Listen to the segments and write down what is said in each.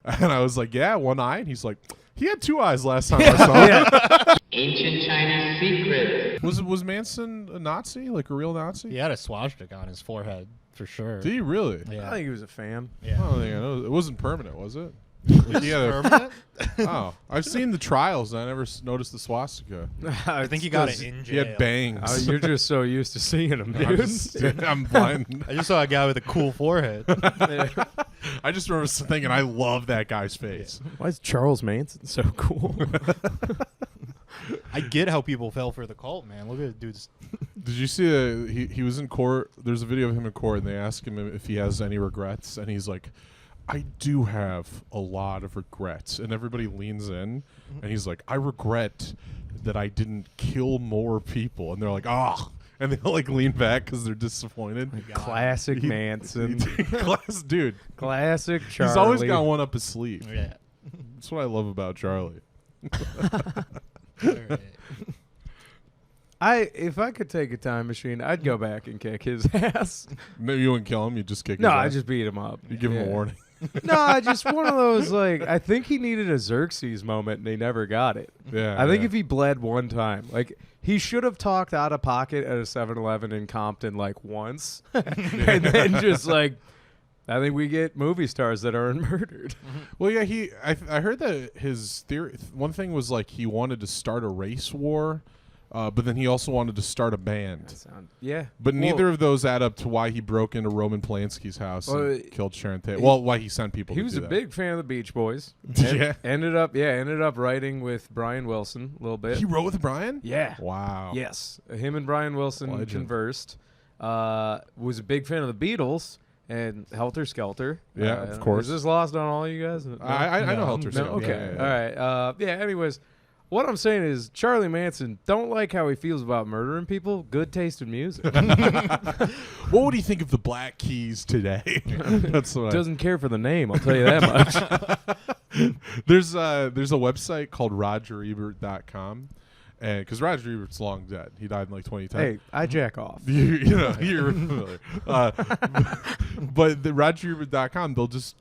And I was like, yeah, one eye. And he's like, he had two eyes last time I saw him. Ancient Chinese secret. Was Manson a Nazi, like a real Nazi? He had a swastika on his forehead for sure. Did he really? Yeah. I think he was a fan. I Yeah. don't think I know. It wasn't permanent, was it? Permanent? Oh, I've seen the trials, and I never noticed the swastika. I think he got it in He jail. had bangs. You're just so used to seeing him, I'm, dude. I'm blind. I just saw a guy with a cool forehead. I just remember thinking, I love that guy's face. Why is Charles Manson so cool? I get how people fell for the cult, man. Look at the dude's. Did you see he was in court? There's a video of him in court, and they ask him if he has any regrets, and he's like, I do have a lot of regrets. And everybody leans in, and he's like, I regret that I didn't kill more people. And they're like, oh. And they like lean back because they're disappointed. Classic Manson. Dude. Classic Charlie. He's always got one up his sleeve. Yeah. That's what I love about Charlie. If I could take a time machine, I'd go back and kick his ass. No, you wouldn't kill him. You just kick his No, ass. I just beat him up. You give him a warning. No, I just one of those like I think he needed a Xerxes moment and he never got it. Yeah. I think if he bled one time, like he should have talked out of pocket at a 7-Eleven in Compton like once, and then just like I think we get movie stars that aren't murdered. Well, yeah, I heard that his theory. One thing was like he wanted to start a race war, but then he also wanted to start a band. Yeah, But neither of those add up to why he broke into Roman Polanski's house and killed Sharon Tate. Well, why he sent people. He to was do a that. big fan of the Beach Boys. Yeah. Ended up writing with Brian Wilson a little bit. He wrote with Brian. Yeah. Wow. Yes, him and Brian Wilson Legend. conversed. Was a big fan of the Beatles and Helter Skelter. Yeah, of course. Is this lost on all you guys? No? I know Helter No? Skelter. Okay. Yeah, yeah. All right. Yeah. Anyways, what I'm saying is Charlie Manson don't like how he feels about murdering people. Good taste in music. What would he think of the Black Keys today? That's what Doesn't care for the name. I'll tell you that much. There's a website called RogerEbert.com, and because Roger Ebert's long dead, he died in like 2010. Hey, I jack off. You know, you're familiar. But the RogerEbert.com,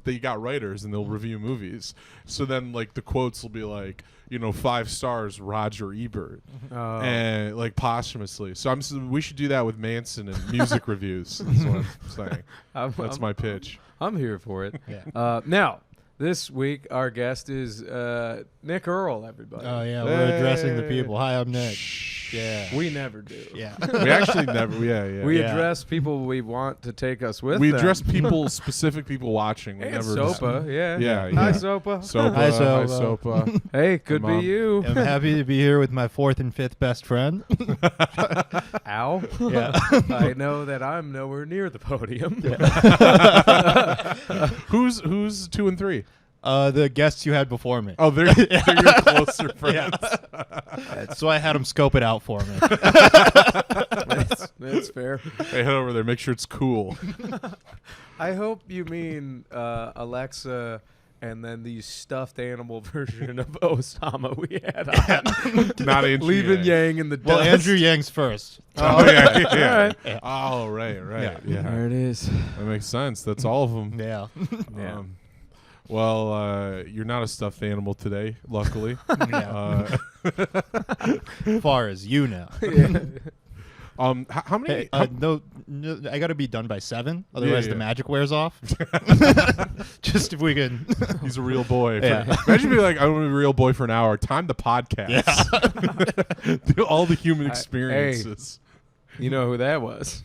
they got writers and they'll review movies. So then like the quotes will be like, 5 stars, Roger Ebert, and like posthumously. So we should do that with Manson and music reviews. That's what I'm saying. That's my pitch. I'm here for it. Yeah. Now, this week our guest is Nick Earl. Everybody. Oh yeah, we're addressing the people. Hi, I'm Nick. Yeah. We never do. Yeah. We actually never. Yeah. We address people we want to take us with. We them. address specific people watching. We And never Sopa, yeah. Yeah, Hi, yeah. Sopa. Sopa. Hi, Hi, Sopa. Sopa. Hey, could Mom. be you. I'm happy to be here with my 4th and 5th best friend. Ow. Yeah. I know that I'm nowhere near the podium. Who's 2 and 3? The guests you had before me. Oh, they're your closer friends. So I had them scope it out for me. That's fair. Hey, head over there. Make sure it's cool. I hope you mean Alexa and then the stuffed animal version of Osama we had on. Not Andrew Leaving Yang. Yang in the Well, dust. Andrew Yang's first. Oh, yeah. All right. Yeah. Oh, right. Yeah. There it is. That makes sense. That's all of them. Yeah. Yeah. Well, you're not a stuffed animal today, luckily. Yeah. Far as you know. How many? Hey, no, I got to be done by 7. Otherwise, yeah. the magic wears off. Just if we can. He's a real boy. Yeah. Imagine being like, I'm going to be a real boy for an hour. Time to podcast. Do all the human experiences. You know who that was?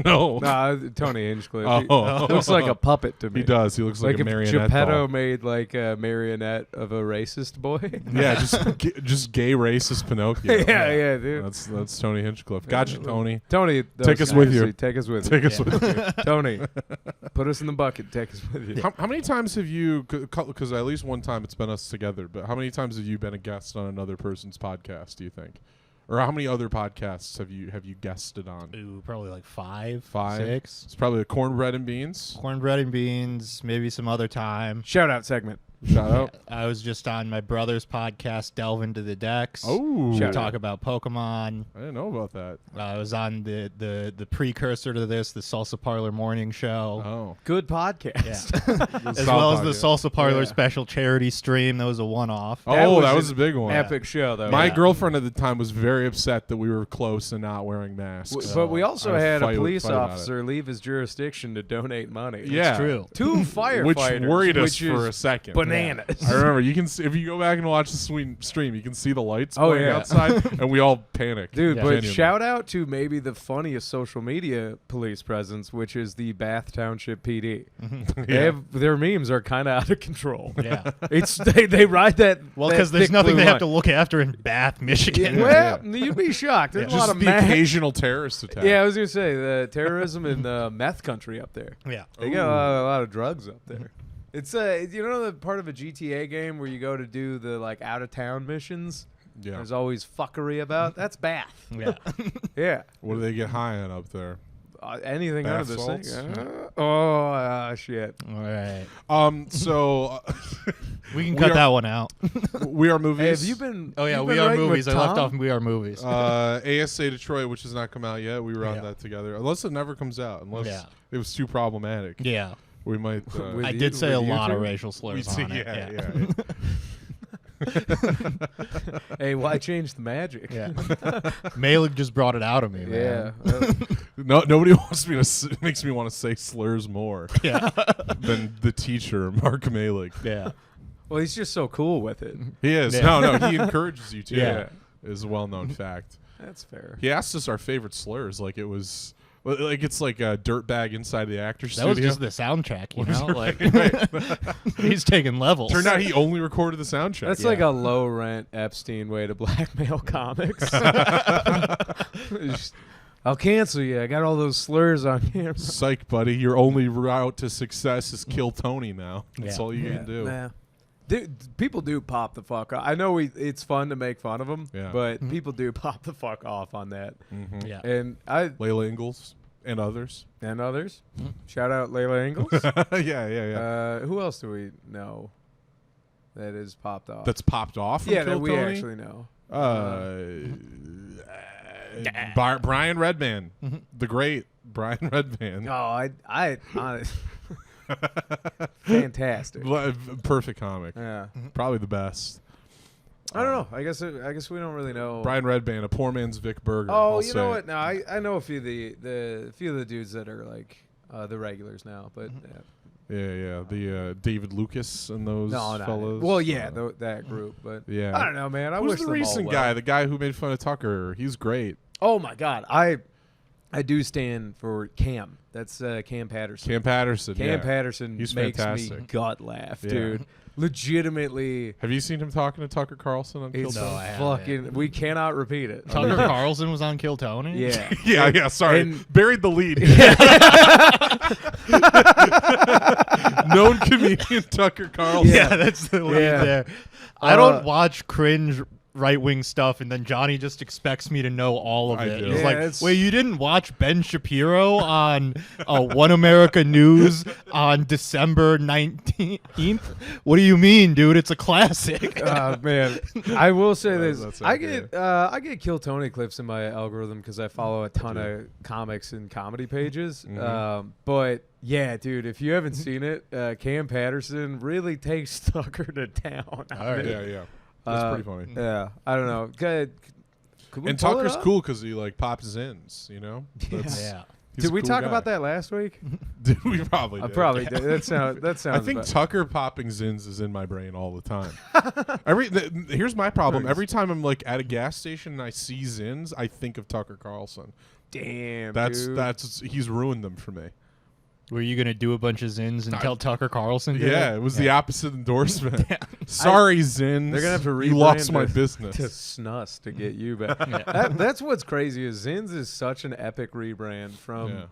No. Nah, Tony Hinchcliffe. Oh. He looks like a puppet to me. He does. He looks like a if marionette Geppetto doll. made like a marionette of a racist boy. Yeah, just gay racist Pinocchio. yeah, dude. That's Tony Hinchcliffe. Gotcha, Tony. Tony, Take us with you. Take us with you. Take us with you. Tony, put us in the bucket. Take us with you. How many times have you? Because at least one time it's been us together. But how many times have you been a guest on another person's podcast? Do you think? Or how many other podcasts have you guested on? Ooh, probably like 5, 5? 6. It's probably the cornbread and beans. Cornbread and beans, maybe some other time. Shout out segment. Shout out. I was just on my brother's podcast, Delve Into the Decks. Oh, We talk about Pokemon. I didn't know about that. I was on the precursor to this, the Salsa Parlor morning show. Oh, Good podcast. Yeah. As well as the Salsa Parlor special charity stream. That was a one-off. That was a big one. Epic show, though. My girlfriend at the time was very upset that we were close and not wearing masks. But we also I had a fight police about officer leave his jurisdiction to donate money. Yeah. It's true. 2 firefighters. Which worried us which for is a second. Bananas. I remember you can see, if you go back and watch the stream, you can see the lights going yeah. outside, and we all panicked. Dude, Yeah. but Genuinely. shout out to maybe the funniest social media police presence, which is the Bath Township PD. Yeah. Their memes are kind of out of control. Yeah. It's they ride that. Well, that because there's thick nothing blue they have line. to look after in Bath, Michigan. Yeah, well, you'd be shocked. There's a lot Just of the meth. occasional terrorist attack. Yeah, I was gonna say the terrorism in meth country up there. Yeah. They got a lot of drugs up there. It's you know the part of a GTA game where you go to do the like out of town missions. Yeah. There's always fuckery about. That's Bath. Yeah. Yeah. What do they get high on up there? Anything Bath out of this thing. salts? Shit. All right. So We can We cut are- that one out. we are movies. Hey, have you been? Oh, yeah. you've We been Are writing with Movies. I left Tom? off We Are Movies. ASA Detroit, which has not come out yet. We were on Yeah. that together. Unless it never comes out. Unless Yeah. it was too problematic. Yeah. We might. With I you- did say a with you lot of two? racial slurs on it. yeah. Hey, why change the magic? Yeah. Malik just brought it out of me, Yeah. man. No, nobody wants me to makes me want to say slurs more Yeah. than the teacher, Mark Malik. Yeah. Well, he's just so cool with it. He is. Yeah. No, he encourages you to. Yeah. Is a well-known fact. That's fair. He asked us our favorite slurs, like it was, like it's like a dirtbag inside the actor's That was studio. just the soundtrack, you know? Like, Right. he's taking levels. Turned out he only recorded the soundtrack. That's like a low rent Epstein way to blackmail comics. Just, I'll cancel you. I got all those slurs on camera. Psych, buddy. Your only route to success is kill Tony now. That's Yeah. all you can do. Nah. Dude, people do pop the fuck off. I know it's fun to make fun of them, Yeah. but people do pop the fuck off on that. Mhm. Yeah. And Layla Ingalls and others. and others. Shout out Layla Ingalls. yeah. Who else do we know that is popped off? That's popped off from yeah, Kill that we Tony? actually know. Brian Redman. The great Brian Redman. Oh, I fantastic. Perfect comic. Yeah. Probably the best. I don't know. I guess we don't really know. Brian Redman, a poor man's Vic Berger. Oh, I'll you say know it. what? No, I know a few of the few of the dudes that are like the regulars now, but Yeah. The David Lucas and those no, fellows. well, yeah, that group, but Yeah. I don't know, man. I Who's wish the them all recent well. guy? The guy who made fun of Tucker. He's great. Oh my God, I do stand for Cam. That's Cam Patterson. Cam Patterson. Cam yeah. Patterson He's makes me fantastic. gut laugh, Yeah. dude. Legitimately, Have you seen him talking to Tucker Carlson on Kill it's No, Tony? I haven't. fucking. We cannot repeat it. Tucker Carlson was on Kill Tony? Yeah. Yeah. Sorry, And- buried the lead. Known comedian Tucker Carlson. Yeah, that's the lead Yeah. there. I don't watch cringe right-wing stuff, and then Johnny just expects me to know all of I it. do. He's Yeah, like, it's- wait, you didn't watch Ben Shapiro on One America News on December 19th? What do you mean, dude? It's a classic. Man, I will say this: that's I okay. get Kill Tony clips in my algorithm because I follow a ton of comics and comedy pages. But yeah, dude, if you haven't seen it, Cam Patterson really takes Tucker to town. All right. Yeah. That's pretty funny. Yeah, I don't know. Could we And pull it Tucker's up? cool because he like pops ins. You know. That's- Yeah. he's Did a we cool talk guy. about that last week? Did we probably? I did. probably did. That sounds. I think about- Tucker popping zins is in my brain all the time. Here's my problem. Every time I'm like at a gas station and I see zins, I think of Tucker Carlson. damn. That's dude. he's ruined them for me. Were you going to do a bunch of zins and tell Tucker Carlson did Yeah, it? it was the opposite endorsement. Sorry, zins. They're gonna have to You lost rebrand my it business. to Snus to get you back. Yeah. That's what's crazy is Zins is such an epic rebrand from Yeah.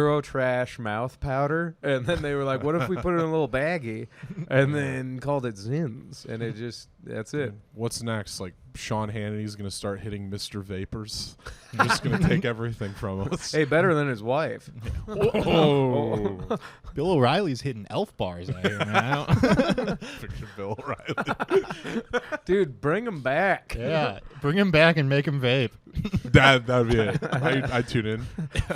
Eurotrash mouth powder, and then they were like, "What if we put it in a little baggie?" and then called it Zins, and it just that's it. What's next? Like Sean Hannity's gonna start hitting Mr. Vapors. I'm just gonna take everything from us. Hey, better than his wife. Oh, Bill O'Reilly's hitting elf bars out here, man. Picture Bill O'Reilly. Dude, bring him back. Yeah, bring him back and make him vape. That'd be it. I tune in.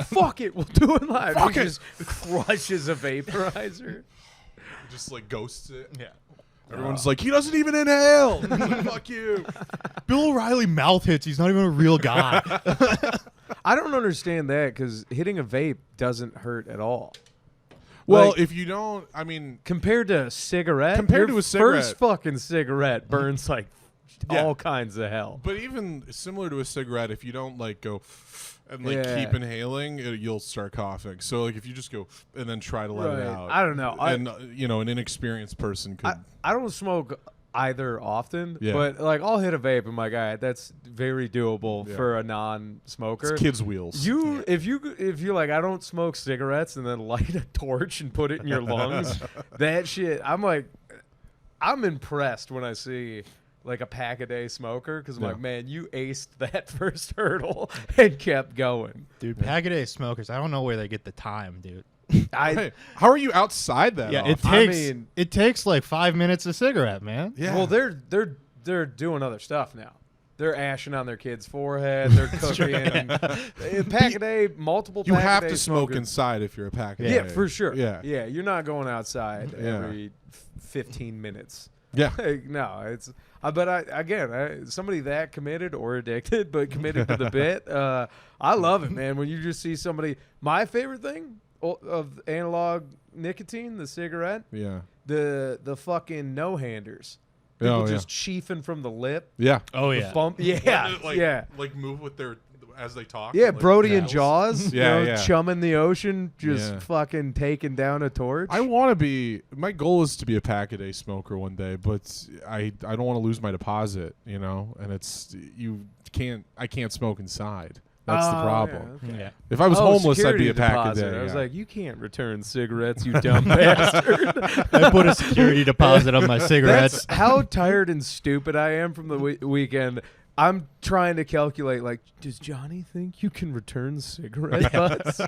Fuck it, we'll do it live. Fuck He it. just crushes a vaporizer. Just like ghosts it. Yeah. Everyone's like, he doesn't even inhale. Fuck you. Bill O'Reilly mouth hits. He's not even a real guy. I don't understand that because hitting a vape doesn't hurt at all. Well, Like, if you don't, I mean, compared to a cigarette, Compared your to a cigarette. first fucking cigarette burns like Yeah. all kinds of hell. but even similar to a cigarette, if you don't like go and like Yeah. keep inhaling, you'll start coughing. So like if you just go and then try to let it out, I don't know. and an inexperienced person could. I don't smoke either often, Yeah. but like I'll hit a vape and like, all right, that's very doable Yeah. for a non-smoker. it's kids' wheels. If you're like, I don't smoke cigarettes and then light a torch and put it in your lungs, that shit, I'm impressed when I see like a pack a day smoker because I'm Yeah. like, man, you aced that first hurdle and kept going. Dude, Pack-A-Day smokers, I don't know where they get the time, dude. Hey, how are you outside that? Yeah, often? it takes like 5 minutes a cigarette, man. Yeah. Well, they're doing other stuff now. They're ashing on their kid's forehead. They're cooking. Pack a day, multiple. you pack have a day to smoke smokers. inside if you're a pack. Yeah, for sure. Yeah. yeah. You're not going outside Yeah. every 15 minutes. Yeah. Like, no, it's. But somebody that committed or addicted, but committed to the bit. I love it, man. When you just see somebody. My favorite thing of analog nicotine, the cigarette, Yeah. the fucking no-handers. People Oh, yeah. just chiefing from the lip. Yeah. Oh, The yeah. bump. Yeah, Like, yeah. Like move with their as they talk. Yeah, like Brody and mouths. Jaws, Yeah, you know, yeah. chumming the ocean, just Yeah. fucking taking down a torch. I want to be. My goal is to be a pack a day smoker one day, but I don't want to lose my deposit. And it's I can't smoke inside. That's the problem. Yeah, okay. Yeah. If I was homeless, I'd security be a pack a deposit. day. I was yeah. like, you can't return cigarettes, you dumb bastard. I put a security deposit on my cigarettes. That's how tired and stupid I am from the weekend. I'm trying to calculate, like, does Johnny think you can return cigarette butts?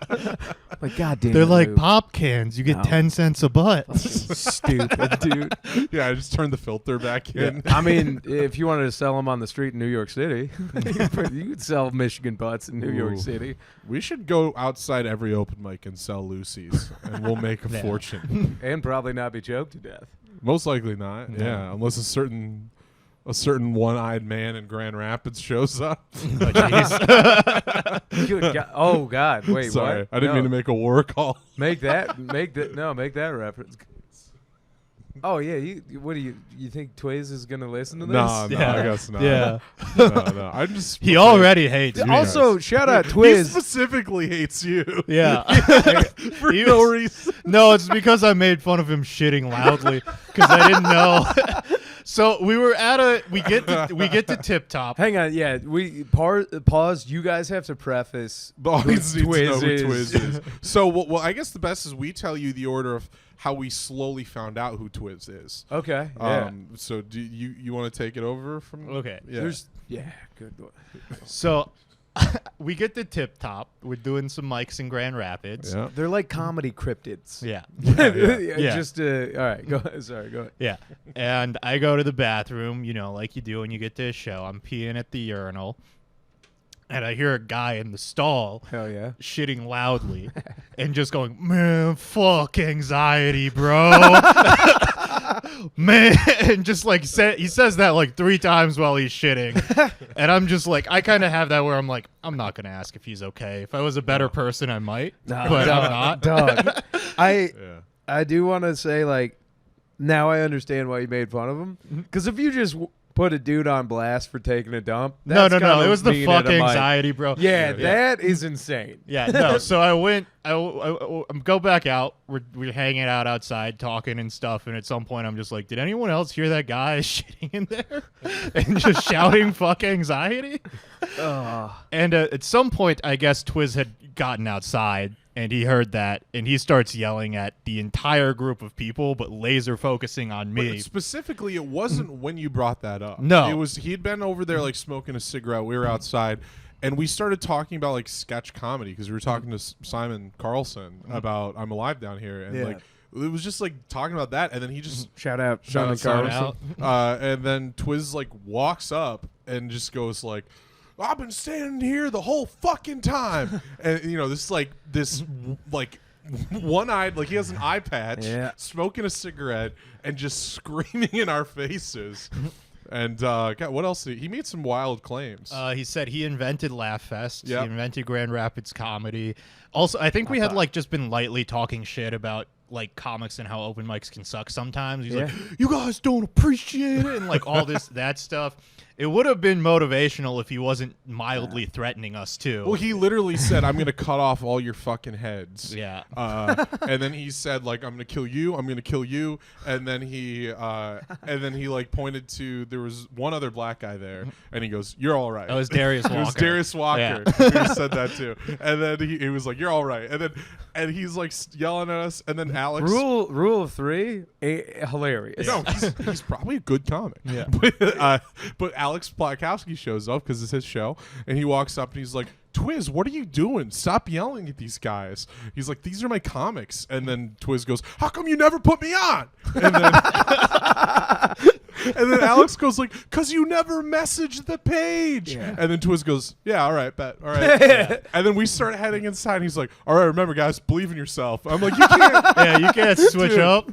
Like, goddamn. They're like Lou. pop cans. You get No. 10 cents a butt. Stupid, dude. yeah, I just turned the filter back in. I mean, if you wanted to sell them on the street in New York City, you could sell Michigan butts in New York Ooh. City. We should go outside every open mic and sell Lucy's, and we'll make a Yeah. fortune. And probably not be choked to death. Most likely not. No. Yeah, unless a certain one-eyed man in Grand Rapids shows up. Good God. Oh, God. Wait, Sorry, what? I didn't No. mean to make a war call. Make that reference. Oh yeah, you think Twiz is gonna listen to this? No, Yeah. I guess not. Yeah. no. I'm just. He already hates you. Also, shout out He Twiz. specifically hates you. Yeah. For He no was- reason. No, it's because I made fun of him shitting loudly because I didn't know. So we were at we get to Tip Top. Hang on, yeah, we pause. You guys have to preface The audience who needs to know who Twiz Twiz is. So, well, I guess the best is we tell you the order of how we slowly found out who Twiz is. Okay, yeah. So, do you want to take it over from? Okay. Yeah. Good. So we get to Tip Top. We're doing some mics in Grand Rapids. Yeah. They're like comedy cryptids. Yeah. Yeah. Just all right. Go ahead. Sorry. Go ahead. Yeah. And I go to the bathroom, like you do when you get to a show. I'm peeing at the urinal. And I hear a guy in the stall Hell yeah. shitting loudly and just going, man, fuck anxiety, bro. Man, and just like he says that like 3 times while he's shitting. And I'm just like, I kind of have that where I'm like, I'm not going to ask if he's okay. If I was a better person, I might, but I'm not. Dog. Yeah. I do want to say, like, now I understand why you made fun of him. Because if you just put a dude on blast for taking a dump, No. that's It kinda was the mean fuck at a mic. anxiety, bro. Yeah, that is insane. Yeah, no. So I went. I go back out. We're hanging out outside, talking and stuff. And at some point, I'm just like, did anyone else hear that guy shitting in there and just shouting "fuck anxiety"? And at some point, I guess Twiz had gotten outside and he heard that, and he starts yelling at the entire group of people, but laser focusing on me. But specifically, it wasn't when you brought that up. No. It was he'd been over there like smoking a cigarette. We were outside, and we started talking about like sketch comedy because we were talking to Simon Carlson about I'm Alive Down Here, and like it was just like talking about that, and then he just Shout out, shout out Simon Simon. Carlson. And then Twiz like walks up and just goes like, I've been standing here the whole fucking time. And, you know, this one-eyed, like he has an eye patch, smoking a cigarette, and just screaming in our faces. And God, what else? He made some wild claims. He said he invented Laugh Fest. Yep. He invented Grand Rapids comedy. Also, I think we had like just been lightly talking shit about like comics and how open mics can suck sometimes. He's like, you guys don't appreciate it, and like all that stuff. It would have been motivational if he wasn't mildly threatening us too. Well, he literally said, I'm going to cut off all your fucking heads. Yeah. And then he said, like, I'm going to kill you. I'm going to kill you. And then he like pointed to, there was one other black guy there. And he goes, you're all right. That was Darius Walker. It was Darius Walker Yeah. who said that too. And then he was like, you're all right. And he's like yelling at us. And then Alex. Rule of 3, hilarious. No, he's probably a good comic. Yeah. But Alex Plakowski shows up because it's his show, and he walks up and he's like, Twiz, what are you doing? Stop yelling at these guys. He's like, these are my comics. And then Twiz goes, how come you never put me on? And then, and then Alex goes like, because you never messaged the page. Yeah. And then Twiz goes, yeah, all right, bet. All right. And then we start heading inside, and he's like, all right, remember, guys, believe in yourself. I'm like, you can't. Yeah, you can't switch Dude. up.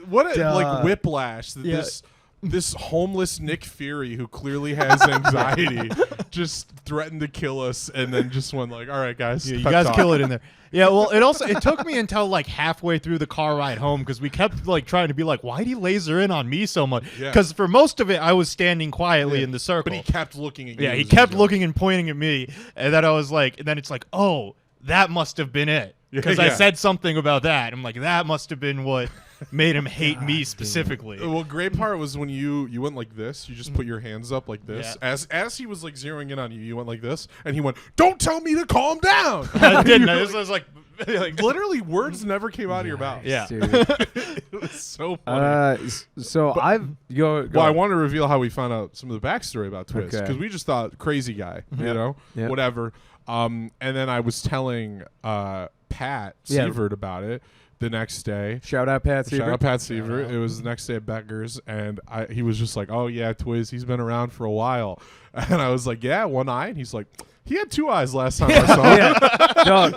What a like whiplash that this homeless Nick Fury who clearly has anxiety just threatened to kill us and then just went like, all right, guys, Yeah, you pep guys talk. kill it in there. Yeah, well, it took me until like halfway through the car ride home because we kept like trying to be like, why'd he laser in on me so much? Yeah. Because for most of it, I was standing quietly in the circle. But he kept looking at you. Yeah, he as kept was looking and pointing at me, and then I was like, and then it's like, oh, that must have been it because I Yeah. said something about that. I'm like, that must have been what made him hate me specifically. Well, great part was when you went like this. You just put your hands up like this. Yeah. As he was like zeroing in on you, you went like this, and he went, "Don't tell me to calm down." I didn't. I was like, Literally, words never came out of your mouth. Yeah. Dude. It was so funny. So I've go. Well, I want to reveal how we found out some of the backstory about Twiz Okay. because we just thought crazy guy, you know, Yep. whatever. And then I was telling Pat Sievert about it the next day. Shout out Pat Shout Sievert. out Pat Sievert. It was the next day at Becker's, and he was just like, "Oh yeah, Twiz, he's been around for a while." And I was like, "Yeah, one eye." And he's like, "He had two eyes last time I saw him." Yeah. Dog.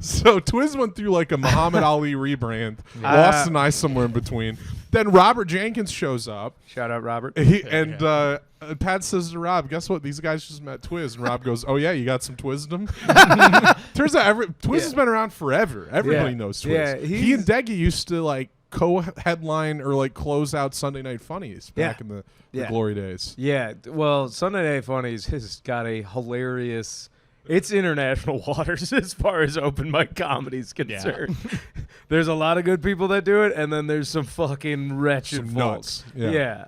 So Twiz went through like a Muhammad Ali rebrand, lost an eye somewhere in between. Then Robert Jenkins shows up. Shout out Robert. Pat says to Rob, guess what? These guys just met Twiz. And Rob goes, oh, yeah, you got some Twizdom? Turns out Twiz has been around forever. Everybody knows Twiz. Yeah, he and Deggy used to like co-headline or like close out Sunday Night Funnies back in the glory days. Yeah, well, Sunday Night Funnies has got a hilarious. It's international waters as far as open mic comedy is concerned. There's a lot of good people that do it, and then there's some fucking wretched Some folks. nuts. Yeah.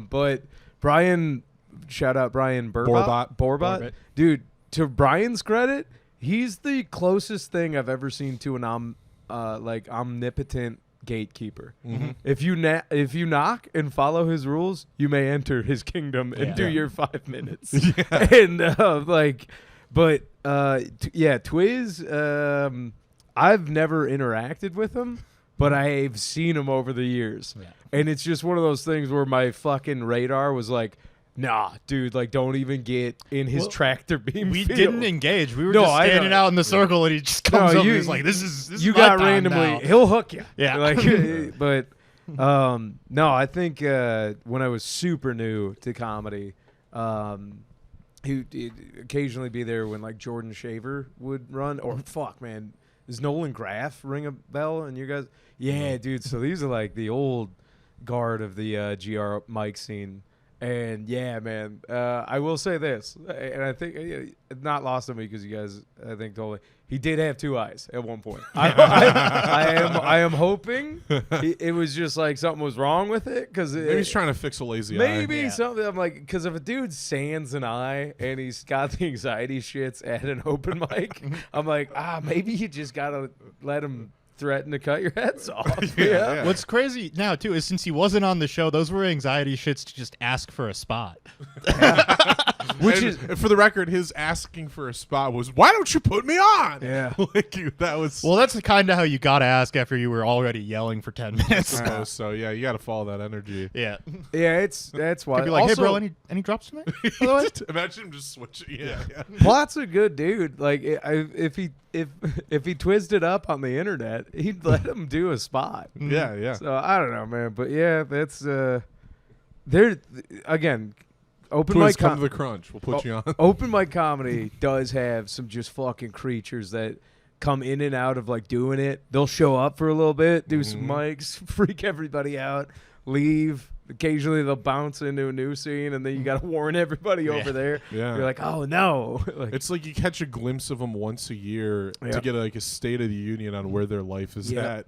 But Brian, shout out Brian Borbot. Dude, to Brian's credit, he's the closest thing I've ever seen to an omnipotent gatekeeper. Mm-hmm. If you knock and follow his rules, you may enter his kingdom and do your 5 minutes. And Twiz, I've never interacted with him, but I've seen him over the years. Yeah. And it's just one of those things where my fucking radar was like, nah, dude, like don't even get in his tractor beam. We field. didn't engage. We were just standing out in the circle, and he just comes up and he's like, "This is you my got time randomly. now." He'll hook you. Yeah. Like, but no, I think when I was super new to comedy, he'd occasionally be there when like Jordan Shaver would run, or fuck, man, does Nolan Graff ring a bell? And you guys, yeah, dude. So these are like the old guard of the GR mic scene. And yeah, man, I will say this, and I think not lost on me because you guys, I think, told me he did have 2 eyes at one point. I am hoping it was just like something was wrong with it because Maybe he's trying to fix a lazy eye. maybe something. I'm like, because if a dude sands an eye and he's got the anxiety shits at an open mic, I'm like, maybe you just gotta let him threaten to cut your heads off. Yeah. What's crazy now too is since he wasn't on the show, those were anxiety shits to just ask for a spot. Which is, for the record, his asking for a spot was, "Why don't you put me on?" Yeah. Like that was. Well, that's kind of how you gotta ask after you were already yelling for 10 minutes. So yeah, you got to follow that energy. Yeah. Yeah, that's why. Could be like, Also, hey bro, any drops tonight? By the way? Imagine him just switching. Yeah. Platt's a good dude. Like, if he twisted up on the internet, he'd let him do a spot. Yeah. So I don't know, man. But yeah, that's there again. Open Twiz, mic come to the crunch. We'll put you on. Open mic comedy does have some just fucking creatures that come in and out of like doing it. They'll show up for a little bit, do some mics, freak everybody out, leave. Occasionally they'll bounce into a new scene, and then you got to warn everybody over there. Yeah. You're like, oh no. Like, It's like you catch a glimpse of them once a year to get like a state of the union on where their life is at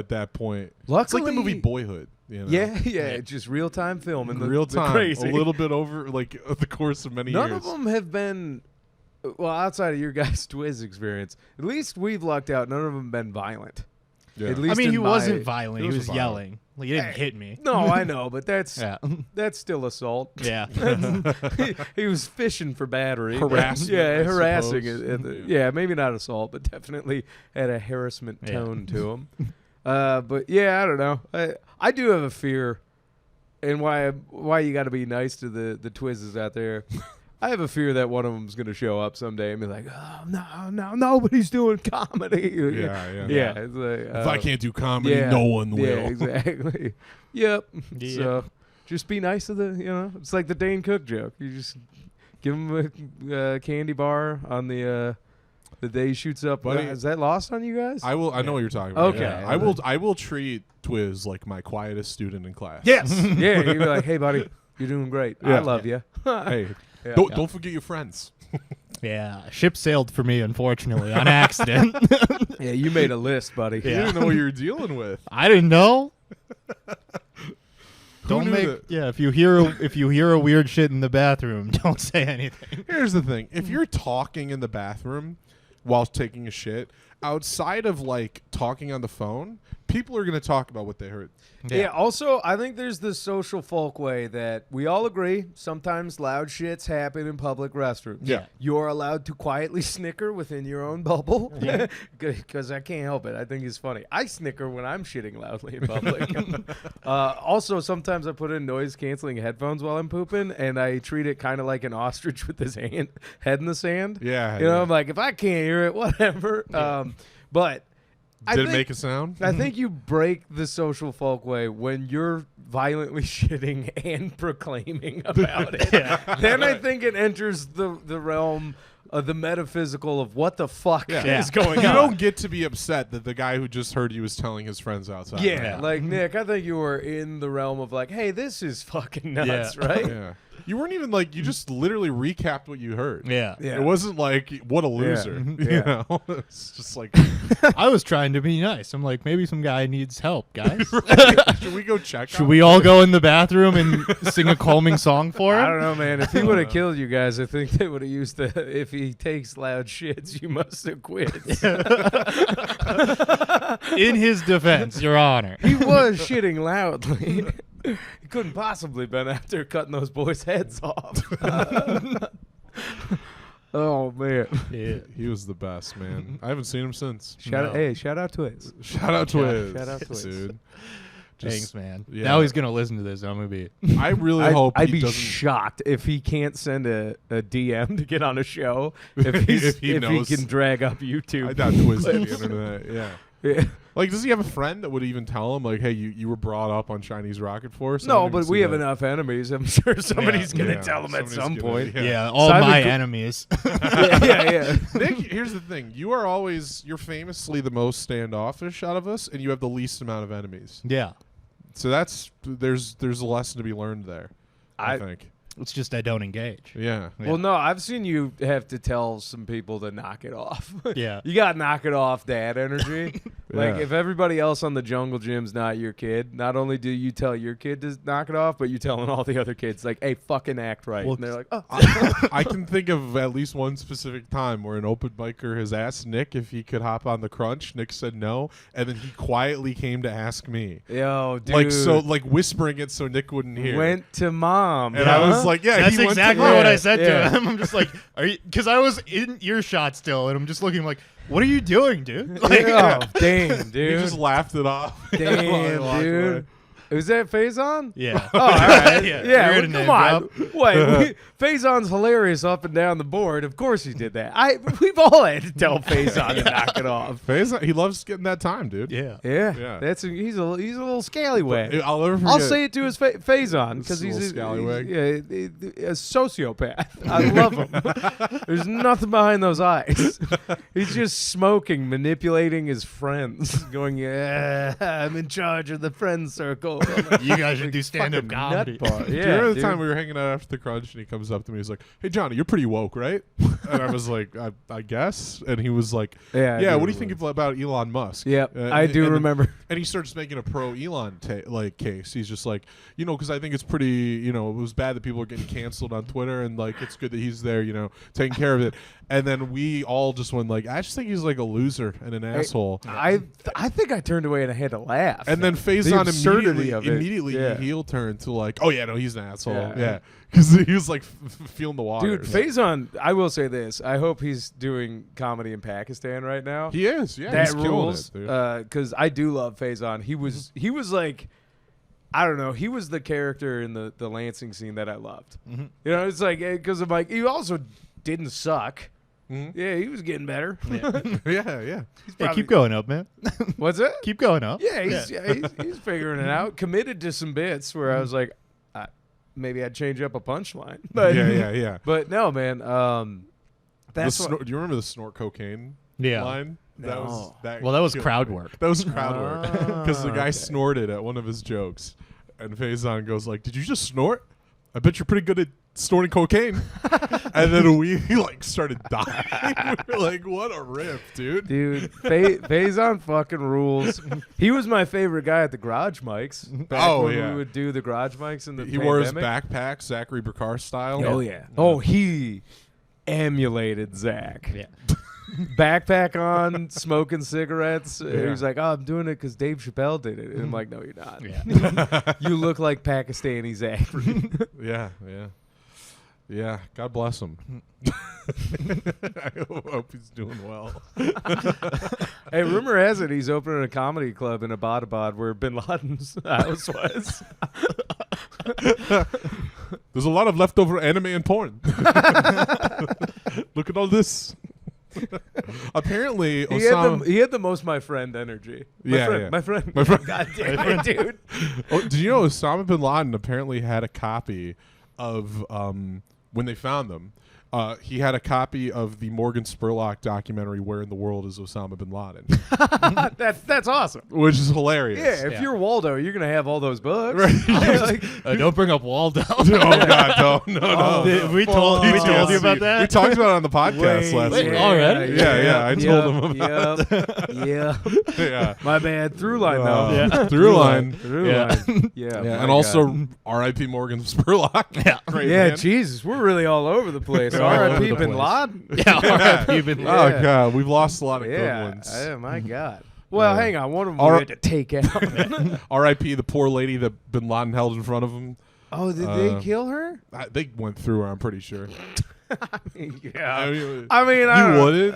that point. Luckily, It's like the movie Boyhood. You know? Yeah, just real time film and real time, crazy. a little bit over like the course of many None years. of them have been, well, outside of your guys' Twiz experience. At least we've lucked out. None of them have been violent. Yeah. At least I mean, he in wasn't my- violent. He He was wasn't violent. yelling. Like, he didn't hit me. No, I know, but that's Yeah. that's still assault. Yeah. He was fishing for battery. Harassment, Yeah, I harassing suppose. it. Yeah, maybe not assault, but definitely had a harassment Yeah. tone to him. But yeah, I don't know. I do have a fear, and why you got to be nice to the Twizzes out there. I have a fear that one of them's going to show up someday and be like, oh, no, nobody's doing comedy. Yeah. It's like, If I can't do comedy, yeah, no one will. Yeah, exactly. Yep. Yeah. So just be nice to it's like the Dane Cook joke. You just give him a candy bar on the day he shoots up. Buddy, Is that lost on you guys? I know what you're talking about. Okay. Yeah. I will treat Twiz like my quietest student in class. Yes. Yeah. You'd be like, hey, buddy, you're doing great. I Yeah. love you. Hey, Yeah. don't forget your friends. Yeah. Ship sailed for me, unfortunately, on accident. Yeah, you made a list, buddy. You didn't know what you were dealing with. I didn't know. Don't knew make that? yeah. If you hear a weird shit in the bathroom, don't say anything. Here's the thing: if you're talking in the bathroom while taking a shit, outside of like talking on the phone, people are going to talk about what they heard. Yeah. Also, I think there's this social folk way that we all agree sometimes loud shits happen in public restrooms. Yeah. You're allowed to quietly snicker within your own bubble because I can't help it. I think it's funny. I snicker when I'm shitting loudly in public. Also, sometimes I put in noise canceling headphones while I'm pooping, and I treat it kind of like an ostrich with his head in the sand. Yeah, You know, yeah. I'm like, if I can't hear it, whatever. But I Did it think- make a sound? I think you break the social folk way when you're violently shitting and proclaiming about it. Then I think it enters the realm of the metaphysical of what the fuck is going You on. don't get to be upset that the guy who just heard you was telling his friends outside. Yeah, like Nick, I think you were in the realm of like, hey, this is fucking nuts, right? Yeah. You weren't even like, you just literally recapped what you heard. Yeah. Yeah. It wasn't like, what a loser. You Yeah. know? It's just like, I was trying to be nice. I'm like, maybe some guy needs help, guys. should we go check Should on we him? all go in the bathroom and sing a calming song for I him? don't know, man. If he would have killed you guys, I think they would have used the if he takes loud shits, you must have quit. In his defense, Your Honor. He was shitting loudly. He couldn't possibly been out there cutting those boys' heads off. Oh man! Yeah. He was the best, man. I haven't seen him since. Shout out to Twiz. Shout out to Wiz. shout out to Wiz. Dude. Thanks, man. yeah. Now he's gonna listen to this. I'm gonna be. I really hope I'd he be doesn't. shocked if he can't send a DM to get on a show. If he he knows. can drag up YouTube. I doubt Twiz on the internet. Yeah. Yeah. Like, does he have a friend that would even tell him, like, hey, you were brought up on Chinese Rocket Force? I No, didn't even but see we have that. enough enemies. I'm sure somebody's gonna Yeah, tell him at somebody's some gonna- point. yeah. Yeah, all Simon my Co- enemies. yeah. Nick, here's the thing. You're famously the most standoffish out of us, and you have the least amount of enemies. Yeah. So there's a lesson to be learned there. I think. It's just I don't engage. Yeah. Well, no, I've seen you have to tell some people to knock it off. Yeah. You got to knock it off, dad energy. Like, Yeah. if everybody else on the jungle gym's not your kid, not only do you tell your kid to knock it off, but you're telling all the other kids, like, hey, fucking act right. Well, and they're like, oh. I can think of at least one specific time where an open biker has asked Nick if he could hop on the crunch. Nick said no, and then he quietly came to ask me. Yo, dude. Like whispering it so Nick wouldn't hear. Went to mom. And I was like, yeah, That's he went to exactly mom. what I said Yeah. to him. I'm just like, are you? Because I was in earshot still, and I'm just looking like, what are you doing, dude? Like, oh, damn, He dude. just laughed it off. Damn, While I walked dude. away. Was that Faison? yeah. Oh, all right. Yeah, yeah, we're well, gonna come on. name Wait, Faison's hilarious up and down the board. Of course he did that. We've all had to tell Faison to knock it off. Faison, he loves getting that time, dude. Yeah. Yeah, Yeah. he's a little scallywag. I'll never forget. I'll say it to his Faison because This he's little scallywag. a sociopath. I love him. There's nothing behind those eyes. He's just smoking, manipulating his friends, going, "Yeah, I'm in charge of the friend circle." I'm like, You guys should do stand-up fucking comedy. nutball. Do you Yeah, remember the dude. time we were hanging out after the crunch and he comes up to me, he's like, "Hey Johnny, you're pretty woke, right?" And I was like, I guess. And he was like, Yeah, I "Yeah, do what do you think remember. about Elon Musk?" Yep, I do and- remember. And he starts making a pro Elon case. He's just like, because I think it's pretty, it was bad that people are getting canceled on Twitter, and like it's good that he's there, taking care of it. And then we all just went like, I just think he's like a loser and an asshole. I think I turned away and I had to laugh. And then The Faison absurdity of it. immediately Yeah. heel turned to like, oh yeah, no, he's an asshole. Yeah. Yeah, because he was like feeling the water. Dude, Faison, I will say this. I hope he's doing comedy in Pakistan right now. he is. Yeah, That he's killing rules. it, dude. Because I do love Faison. He was like, I don't know. He was the character in the Lansing scene that I loved. Mhm. It's like, because I'm like, he also didn't suck. Mhm. Yeah, he was getting better. Yeah. Hey, keep going up, man. What's it? Keep going up. Yeah, he's figuring it out. Committed to some bits where I was like, maybe I'd change up a punchline. But yeah. But no, man. That's Do you remember the snort cocaine Yeah. line? That was No. that. Well, that was killed crowd me. work. That was crowd work because the guy okay. snorted at one of his jokes, and Faison goes like, "Did you just snort? I bet you're pretty good at snorting cocaine." And then we like started dying. We were like, "What a rip, dude!" Dude, Faison fucking rules. He was my favorite guy at the garage mics. Back when we would do the garage mics in the He wore his pandemic. backpack, Zachary Burkar style. Oh yeah. Oh, he emulated Zach. Yeah. Backpack on, smoking cigarettes. He Yeah. was like, "Oh, I'm doing it because Dave Chappelle did it." And I'm like, "No, you're not. Yeah. You look like Pakistani Zach." Yeah. God bless him. I hope he's doing well. Hey, rumor has it he's opening a comedy club in Abbottabad where Bin Laden's house was. There's a lot of leftover anime and porn. Look at all this. Apparently, He had the most my friend energy. My friend. God damn it, dude. Oh, did you know Osama bin Laden apparently had a copy of when they found them? He had a copy of the Morgan Spurlock documentary "Where in the World is Osama bin Laden," That's awesome. which is hilarious. Yeah, if you're Waldo, you're gonna have all those books. Right. Don't bring up Waldo. Oh God, no. we told you about that. We talked about it on the podcast last wait, week. already? Yeah, I told him about Yeah. Yeah. My bad. Through line, though. Yeah. Through line. Through Yeah. line. Yeah. Yeah, my and also God. R.I.P. Morgan Spurlock. Yeah. Great Yeah, man. Jesus, we're really all over the place. All over R.I.P. the Bin place. Laden. Yeah. R.I.P. Bin Laden. Oh Yeah. God, we've lost a lot of good Yeah. ones. My God. Well, Yeah. hang on. One of them All we right. had to take out. R.I.P. the poor lady that Bin Laden held in front of him. Oh, did they kill her? They went through her. I'm pretty sure. Yeah. I mean, I mean, I You don't know. wouldn't?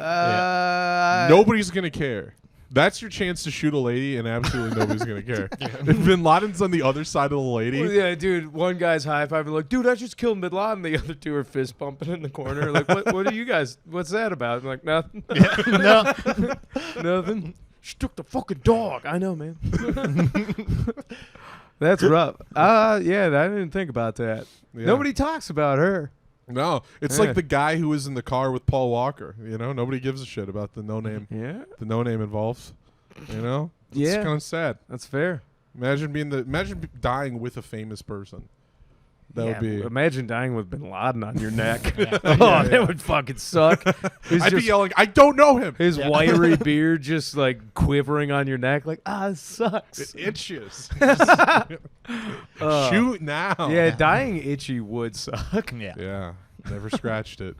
Nobody's gonna care. That's your chance to shoot a lady, and absolutely nobody's gonna care. If Bin Laden's on the other side of the lady, Well, yeah, dude. One guy's high fiving, like, dude, I just killed Bin Laden. The other two are fist bumping in the corner. Like, what are you guys? What's that about? I'm like, nothing. No. Nothing. She took the fucking dog. I know, man. That's rough. Yeah, I didn't think about that. Yeah. Nobody talks about her. no, it's Yeah. like the guy who was in the car with Paul Walker. Nobody gives a shit about the no name. Yeah, The no name involved. It's Yeah. kind of sad. that's fair. Imagine dying with a famous person. That would be. Imagine dying with Bin Laden on your neck. Yeah. That would fucking suck. I'd be yelling, I don't know him. His wiry beard just like quivering on your neck, like it sucks. It itches. Shoot now. Yeah, dying itchy would suck. Yeah. Yeah. Never scratched it.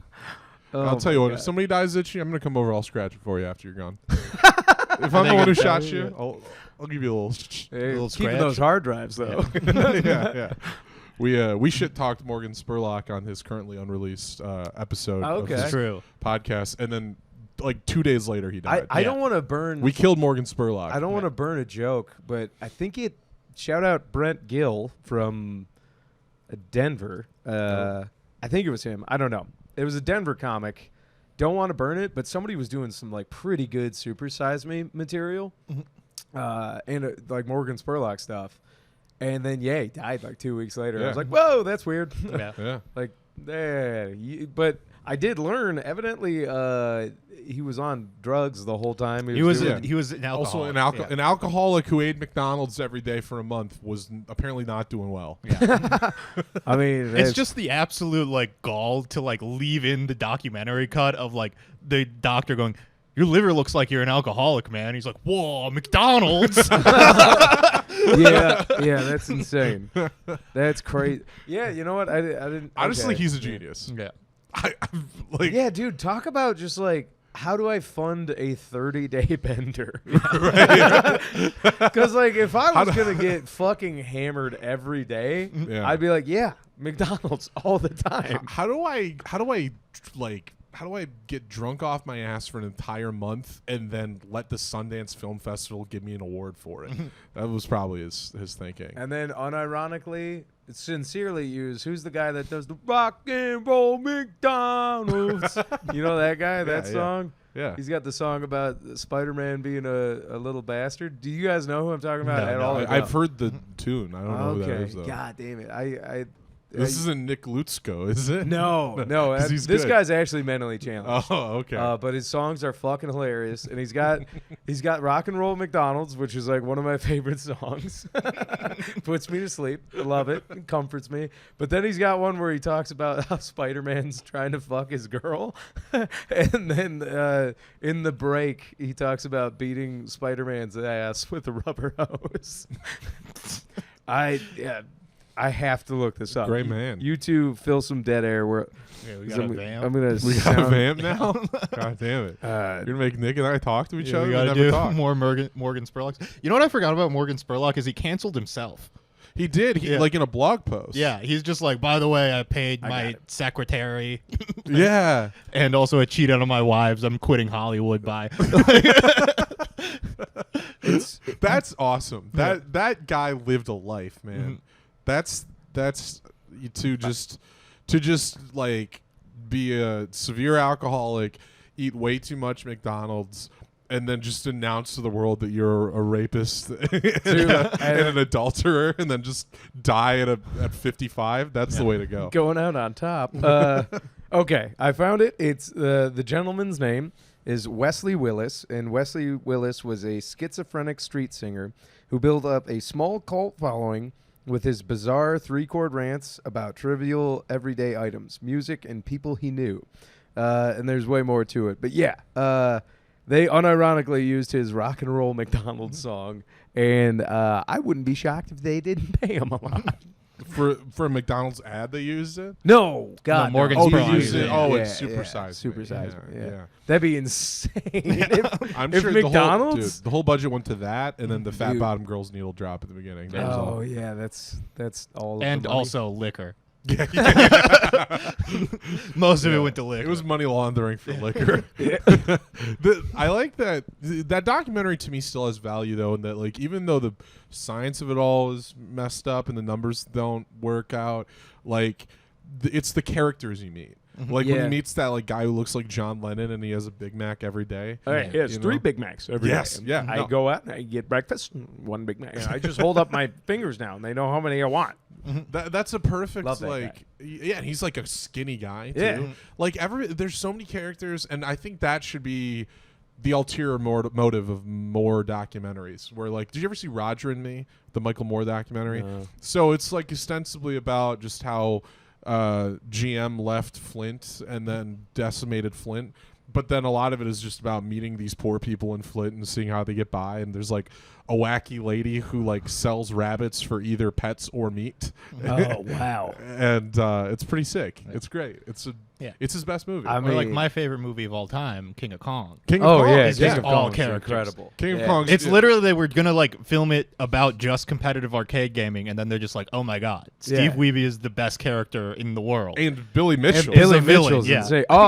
Oh I'll tell you my what. God. If somebody dies itchy, I'm gonna come over. I'll scratch it for you after you're gone. If I'm the one who shot you, I'll give you a little. Hey, little keeping scratch. those hard drives though. Yeah. We shit talked Morgan Spurlock on his currently unreleased episode of Okay. his It's true. podcast, and then like 2 days later he died. I don't want to burn. We killed Morgan Spurlock. I don't want to burn a joke, but I think it. Shout out Brent Gill from Denver. I think it was him. I don't know. It was a Denver comic. Don't want to burn it, but somebody was doing some like pretty good Super Size Me material, and like Morgan Spurlock stuff. And then he died like 2 weeks later. I was like, whoa, that's weird. Yeah. Yeah. Like, but I did learn. Evidently, he was on drugs the whole time. He was doing- he was an Also, alcoholic. an alcoholic who ate McDonald's every day for a month was apparently not doing well. I mean, It's just the absolute like gall to like leave in the documentary cut of like the doctor going, "Your liver looks like you're an alcoholic, man." He's like, "Whoa, McDonald's." yeah, that's insane. That's crazy. Yeah, you know what? I didn't. Honestly, okay. he's a genius. Yeah. I'm like, Yeah, dude, talk about just like how do I fund a 30-day bender? Because like if I was gonna get fucking hammered every day, Yeah. I'd be like, yeah, McDonald's all the time. how do I get drunk off my ass for an entire month and then let the Sundance Film Festival give me an award for it? That was probably his thinking. And then unironically, sincerely use who's the guy that does the rock and roll McDonald's? You know that guy, that Yeah. song? Yeah. He's got the song about Spider-Man being a little bastard. Do you guys know who I'm talking about No, at no, all? I've heard the tune. I don't know who that Okay, is though. God damn it. This isn't Nick Lutsko, is it? No, 'Cause he's this good. guy's actually mentally challenged. Oh, okay. But his songs are fucking hilarious, and he's got Rock and Roll McDonald's, which is like one of my favorite songs. Puts me to sleep. I love it. It comforts me. But then he's got one where he talks about how Spider-Man's trying to fuck his girl, and then in the break he talks about beating Spider-Man's ass with a rubber hose. I have to look this up. Great man. You two fill some dead air. Where Yeah, we got a vamp. I'm gonna. We got a vamp now? God damn it. You're going to make Nick and I talk to each other? We We gotta never do talk. more Morgan Spurlock. You know what I forgot about Morgan Spurlock is he canceled himself. He did. Yeah. Like in a blog post. Yeah, he's just like, by the way, I paid got my it. secretary Yeah. and also I cheated on my wives. I'm quitting Hollywood by. That's awesome. That guy lived a life, man. That's to just like be a severe alcoholic, eat way too much McDonald's, and then just announce to the world that you're a rapist and an adulterer, and then just die at 55. That's the way to go. going out on top. Okay, I found it. It's the gentleman's name is Wesley Willis, and Wesley Willis was a schizophrenic street singer who built up a small cult following with his bizarre 3-chord rants about trivial everyday items, music, and people he knew. And there's way more to it. But yeah, they unironically used his rock and roll McDonald's song, and I wouldn't be shocked if they didn't pay him a lot. For a McDonald's ad, they used it. No, God, Morgan Oh, Spurlock they used it. it. Oh, Yeah, it's Super yeah, Size. Super Me. Size Yeah, Me, yeah. That'd be insane. I'm If sure McDonald's- the whole budget went to that, and then the fat Dude. bottom girl's needle drop at the beginning. That was all. Oh yeah, that's all. Of And the money. also liquor. Most of it went to liquor. It was money laundering for liquor. I like that. That documentary to me still has value though, and that like even though the science of it all is messed up and the numbers don't work out, like it's the characters you meet. Like when Yeah. he meets that like guy who looks like John Lennon and he has a Big Mac every day. All right, yes, You know? 3 Big Macs every day. Yes, yeah, I no. go out and I get breakfast, 1 Big Mac. I just hold up my fingers now, and they know how many I want. That's a perfect Love that like yeah, and he's like a skinny guy too. Yeah. Like there's so many characters, and I think that should be the ulterior motive of more documentaries. Where like, did you ever see Roger and Me, the Michael Moore documentary? No. So it's like ostensibly about just how GM left Flint and then decimated Flint. But then a lot of it is just about meeting these poor people in Flint and seeing how they get by. And there's like a wacky lady who like sells rabbits for either pets or meat. Oh wow! And it's pretty sick. It's great. It's his best movie. I Or like mean- my favorite movie of all time, King of Kong. King of Oh Kong. yeah, is King just of all Kong's characters. incredible. King of Yeah. Kong's It's literally they were gonna like film it about just competitive arcade gaming, and then they're just like, oh my god, Steve Yeah. Wiebe is the best character in the world. and Billy Mitchell. Billy Billy villain, Mitchell's yeah. insane. Oh,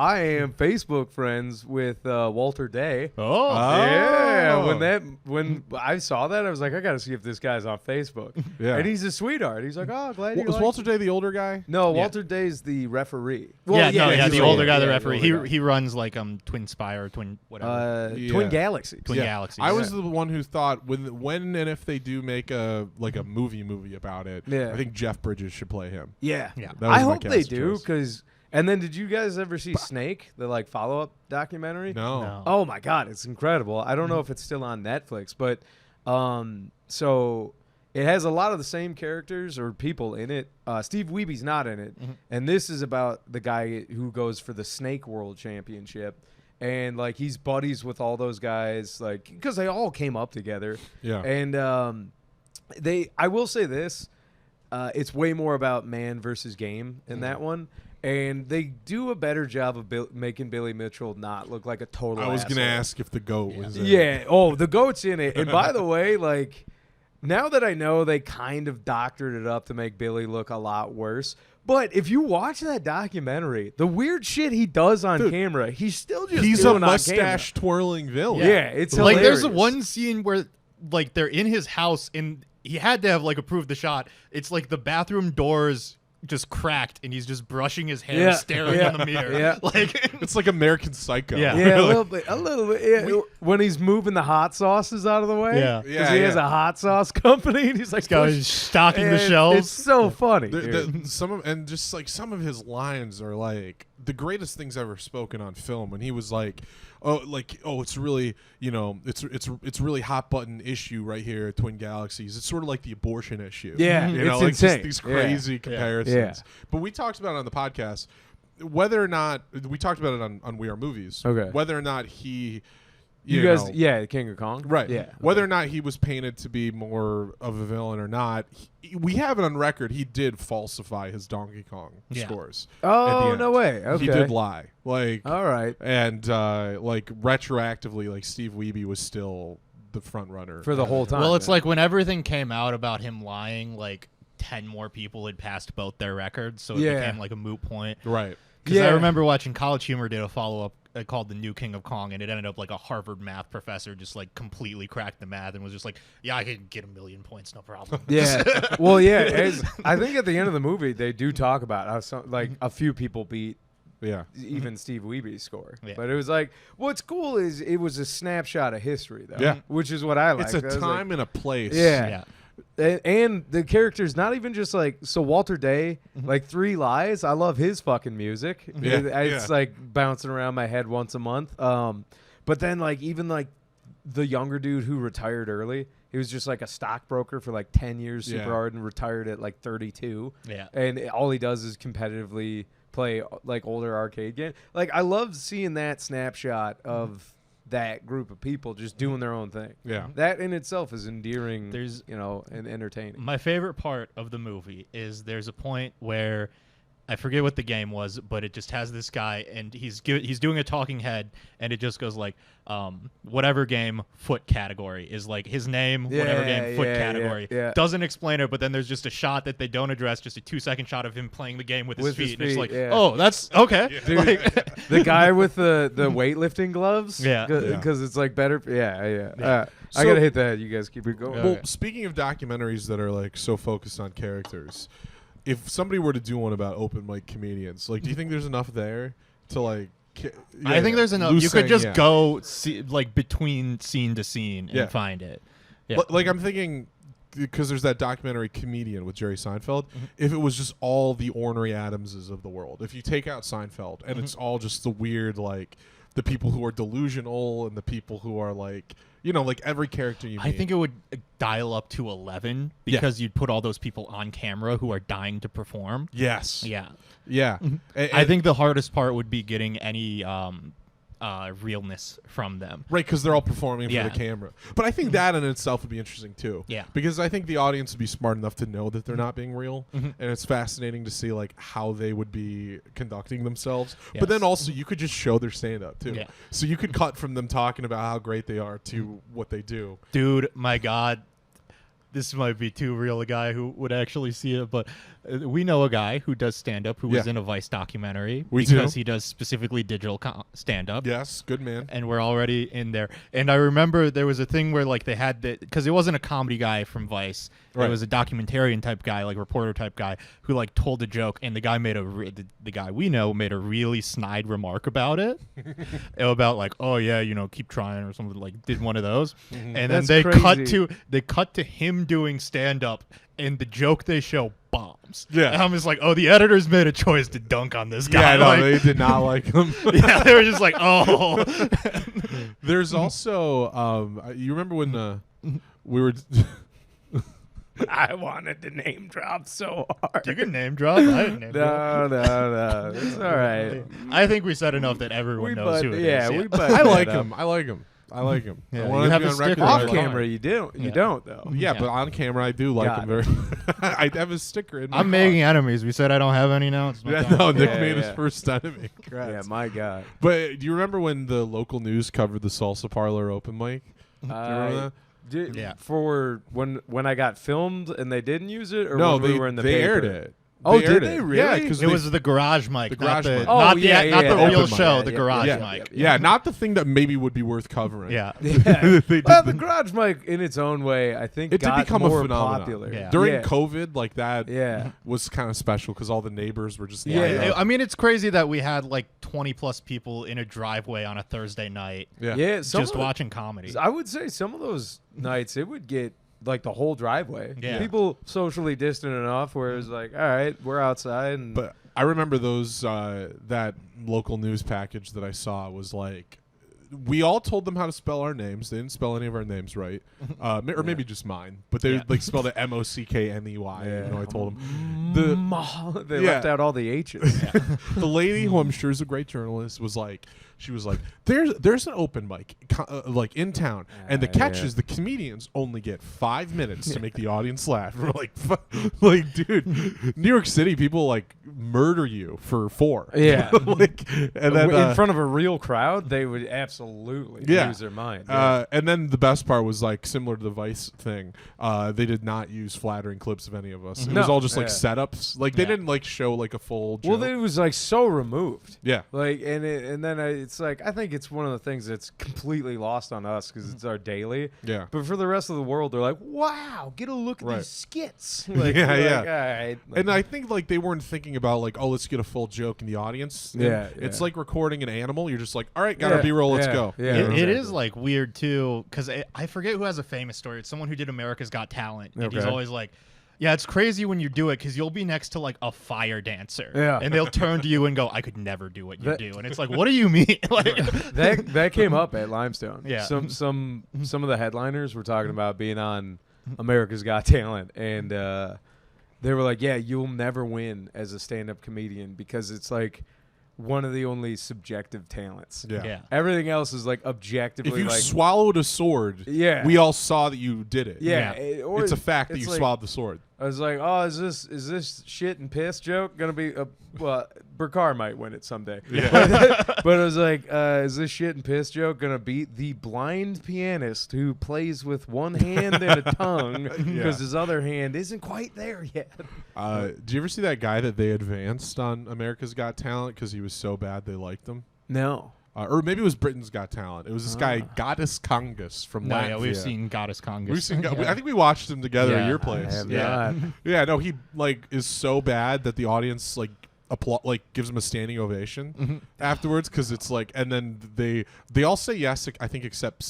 I am Facebook friends with Walter Day. Oh, Yeah, when I saw that, I was like, I got to see if this guy's on Facebook. Yeah. And he's a sweetheart. He's like, oh, glad you Was like Walter it." Day the older guy? No, Yeah. Walter Day's the referee. yeah, he's the older guy, the yeah, referee. older guy. He runs like Twin Spire, Twin whatever, Yeah. Twin Galaxies. Twin Yeah. Galaxies. I was the one who thought when and if they do make a movie about it, Yeah. I think Jeff Bridges should play him. Yeah. Yeah. That was I my hope they cast do choice. because. And then, did you guys ever see Snake, the like follow-up documentary? No. No. Oh my God, it's incredible. I don't know if it's still on Netflix, but so it has a lot of the same characters or people in it. Steve Wiebe's not in it, and this is about the guy who goes for the Snake World Championship, and like he's buddies with all those guys, like because they all came up together. Yeah. And I will say this, it's way more about man versus game in that one. And they do a better job of making Billy Mitchell not look like a total I was asshole. gonna ask if the goat was in it. Yeah. Oh, the goat's in it. And by the way, like now that I know they kind of doctored it up to make Billy look a lot worse. But if you watch that documentary, the weird shit he does on Dude, camera, he's still just He's doing a on camera. mustache twirling villain. Yeah, it's like hilarious. there's one scene where like they're in his house and he had to have like approved the shot. It's like the bathroom doors just cracked and he's just brushing his hair, Yeah, staring yeah, in the mirror. yeah. Like It's like American Psycho. Yeah. Yeah, a little bit. Yeah. When he's moving the hot sauces out of the way. Yeah. Because Yeah, he has yeah. a hot sauce company and he's like, this guy push- is stocking the and shelves. It's so funny. dude. Some of his lines are like the greatest things ever spoken on film. When he was like, it's really, it's really hot button issue right here at Twin Galaxies. It's sort of like the abortion issue. Yeah, you know, it's like insane. just these Yeah. crazy comparisons. Yeah. But we talked about it on the podcast whether or not we talked about it on We Are Movies. Okay. Whether or not he, You know, guys, yeah, King of Kong. Right. Yeah. Whether or not he was painted to be more of a villain or not, we have it on record. He did falsify his Donkey Kong Yeah. scores. Oh, at the no end. way. Okay. He did lie. Like, All right. and like retroactively, like Steve Wiebe was still the front runner For the whole time. Well, it's yeah. like when everything came out about him lying, like 10 more people had passed both their records, so it Yeah. became like a moot point. Right. Because I Yeah. remember watching College Humor did a follow-up called The New King of Kong, and it ended up like a Harvard math professor just like completely cracked the math and was just like, yeah, I could get 1,000,000 points, no problem. Yeah. Well, yeah. I think at the end of the movie, they do talk about how like a few people beat Yeah. even Steve Wiebe's score. Yeah. But it was like, what's cool is it was a snapshot of history, though. Yeah. Which is what I like. It's a time and a place. Yeah. Yeah. And the characters, not even just like, so Walter Day, like Three Lies, I love his fucking music. Yeah, It's yeah. like bouncing around my head once a month. But then like even like the younger dude who retired early, he was just like a stockbroker for like 10 years super Yeah. hard and retired at like 32. Yeah. And all he does is competitively play like older arcade games. Like I love seeing that snapshot of that group of people just doing their own thing. Yeah. That in itself is endearing, There's- and entertaining. My favorite part of the movie is there's a point where I forget what the game was, but it just has this guy and he's doing a talking head and it just goes like whatever game foot category is like his name, whatever game foot category. yeah. Doesn't explain it, but then there's just a shot that they don't address, just a 2-second shot of him playing the game with his With his feet. And it's feet, like, yeah. oh, that's okay. Dude, Like- the guy with the weightlifting gloves, Yeah. because it's like better. Yeah. Yeah. I So- gotta hit that. You guys keep it going. Well, speaking of documentaries that are like so focused on characters, if somebody were to do one about open mic comedians, like, do you think there's enough there to like? I think there's enough. Lou You could Sang, just yeah. go like between scene to scene and Yeah. find it. Yeah. Like I'm thinking, because there's that documentary Comedian with Jerry Seinfeld. Mm-hmm. If it was just all the ornery Adamses of the world, if you take out Seinfeld and it's all just the weird, like the people who are delusional and the people who are like, you know, like every character you meet. I think it would dial up to 11 because you'd put all those people on camera who are dying to perform. Yes. Yeah. Yeah. I think the hardest part would be getting any realness from them. Right, because they're all performing Yeah. for the camera. But I think that in itself would be interesting too. Yeah. Because I think the audience would be smart enough to know that they're not being real, and it's fascinating to see like how they would be conducting themselves. But then Yes. also you could just show their stand-up too. Yeah. So you could cut from them talking about how great they are to what they do. Dude, my God. This might be too real a guy who would actually see it, but we know a guy who does stand-up who was Yeah. in a Vice documentary We because do. he does specifically digital stand-up. Yes, good man. And we're already in there. And I remember there was a thing where like they had because it wasn't a comedy guy from Vice. Right. It was a documentarian type guy, like reporter type guy, who like told a joke, and the guy made the guy we know made a really snide remark about it, about like, oh yeah, you know, keep trying or something, like did one of those, and then That's they crazy. cut to him doing stand up, and the joke they show bombs. Yeah. And I'm just like, oh, the editors made a choice to dunk on this guy. Yeah, no, like, they did not like him. yeah, they were just like, oh. There's also, you remember when we were... I wanted to name drop so hard. You can name drop. I didn't name drop. No. It's all right. I think we said enough that everyone knows who it is. Yeah, we butt I that like up. him. I like him. I like him. Yeah, I you want to have be a on sticker record. on Off your I like camera, him. you don't. You Yeah. don't though. Yeah, Yeah. but on camera, I do like Got him very. I have his sticker in my I'm car. making enemies. We said I don't have any now. It's my Yeah, time. no, Nick Yeah, made his yeah. first enemy. Yeah, Congrats. my God. But do you remember when the local news covered the salsa parlor open mic? Do you remember that? Yeah. For when I got filmed and they didn't use it, or No, when we were in the they paper? aired it. Oh, They did aired they it. really? Yeah, because It was the garage mic, The garage not mic. the, Oh, not yeah, the, not yeah, the yeah. real Open mic. show, Yeah, the yeah, garage yeah, mic. yeah, not the thing that maybe would be worth covering. Yeah. They did Well, the- the garage mic in its own way, I think, it did got become a more phenomenon. popular. Yeah. During yeah. COVID, like that Yeah. was kind of special because all the neighbors were just Yeah, lined yeah. up. I mean, it's crazy that we had like 20 plus people in a driveway on a Thursday night Yeah, some just of watching comedy. I would say some of those nights it would get like the whole driveway. Yeah. People socially distant enough where it's like, all right, we're outside. And But I remember those that local news package that I saw was like, we all told them how to spell our names. They didn't spell any of our names right, or maybe just mine. But they Yeah. like spelled it Mockney. Yeah. You know, I told them they Yeah. left out all the H's. the lady who I'm sure is a great journalist was like, she was like, there's an open mic like in town, and the catch yeah. is the comedians only get 5 minutes to make the audience laugh. We're like, like, dude, New York City people like murder you for 4. Yeah. like, and then in front of a real crowd, they would absolutely Yeah. lose their mind. and then the best part was like similar to the Vice thing. They did not use flattering clips of any of us. It was No. all just like Yeah. setups. Like they Yeah. didn't like show like a full joke. Well, it was like so removed. Yeah. Like and then it's like I think it's one of the things that's completely lost on us because it's our daily. Yeah. But for the rest of the world, they're like, "Wow, get a look at Right. these skits." Like, Yeah, you're yeah. like, all right. And I think like they weren't thinking about like, oh, let's get a full joke in the audience. And Yeah, it's yeah. like recording an animal. You're just like, all right, got our Yeah, B-roll, let's yeah, go. yeah. It exactly. is like weird too, because I forget who has a famous story. It's someone who did America's Got Talent, and he's Okay. always like, "Yeah, it's crazy when you do it because you'll be next to like a fire dancer, Yeah. and they'll turn to you and go, I could never do what you That- do,' and it's like, what do you mean?" like, that came up at Limestone. Yeah. Some of the headliners were talking about being on America's Got Talent, and they were like, "Yeah, you'll never win as a stand-up comedian because it's like one of the only subjective talents. Yeah. yeah. Everything else is like objectively If you like swallowed a sword, Yeah. we all saw that you did it. yeah, Yeah. or It's a fact that it's you like- swallowed the sword. I was like, oh, is this shit and piss joke gonna be a well? Burkar might win it someday. Yeah. But I was like, is this shit and piss joke gonna beat the blind pianist who plays with one hand and a tongue because Yeah. his other hand isn't quite there yet? Do you ever see that guy that they advanced on America's Got Talent because he was so bad they liked him? No. Or maybe it was Britain's Got Talent. It was this guy, Goddess Congus from No, Latvia. yeah, we've seen Goddess Congus. We've seen. Yeah. I think we watched him together at Yeah, your I place. I have yeah. not. Yeah. No, he like is so bad that the audience like applaud, like gives him a standing ovation. afterwards because it's like, and then they all say yes, I think, except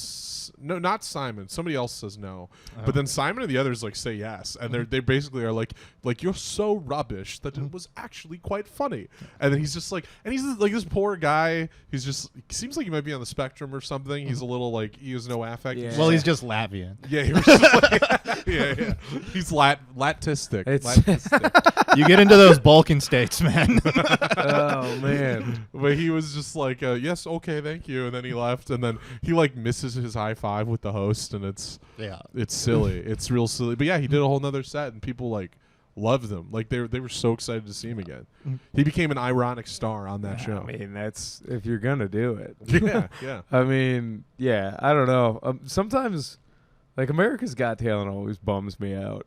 no, not Simon. Somebody else says no, but then Simon and the others like say yes, and they basically are like you're so rubbish that it was actually quite funny. And then he's just like, and he's like this poor guy. He's just seems like he might be on the spectrum or something. He's a little like he has no affect. Yeah. Well, he's just Latvian. Yeah, he was just like, yeah. He's latistic. Latistic. You get into those Balkan states, man. Oh man. But he was just like, yes, okay, thank you, and then he left, and then he like misses his high five with the host, and it's silly. It's real silly. But yeah, he did a whole nother set, and people like loved him. Like they were so excited to see him again. He became an ironic star on that show. I mean, that's if you're gonna do it. Yeah. I mean, yeah. I don't know. Sometimes, like America's Got Talent always bums me out.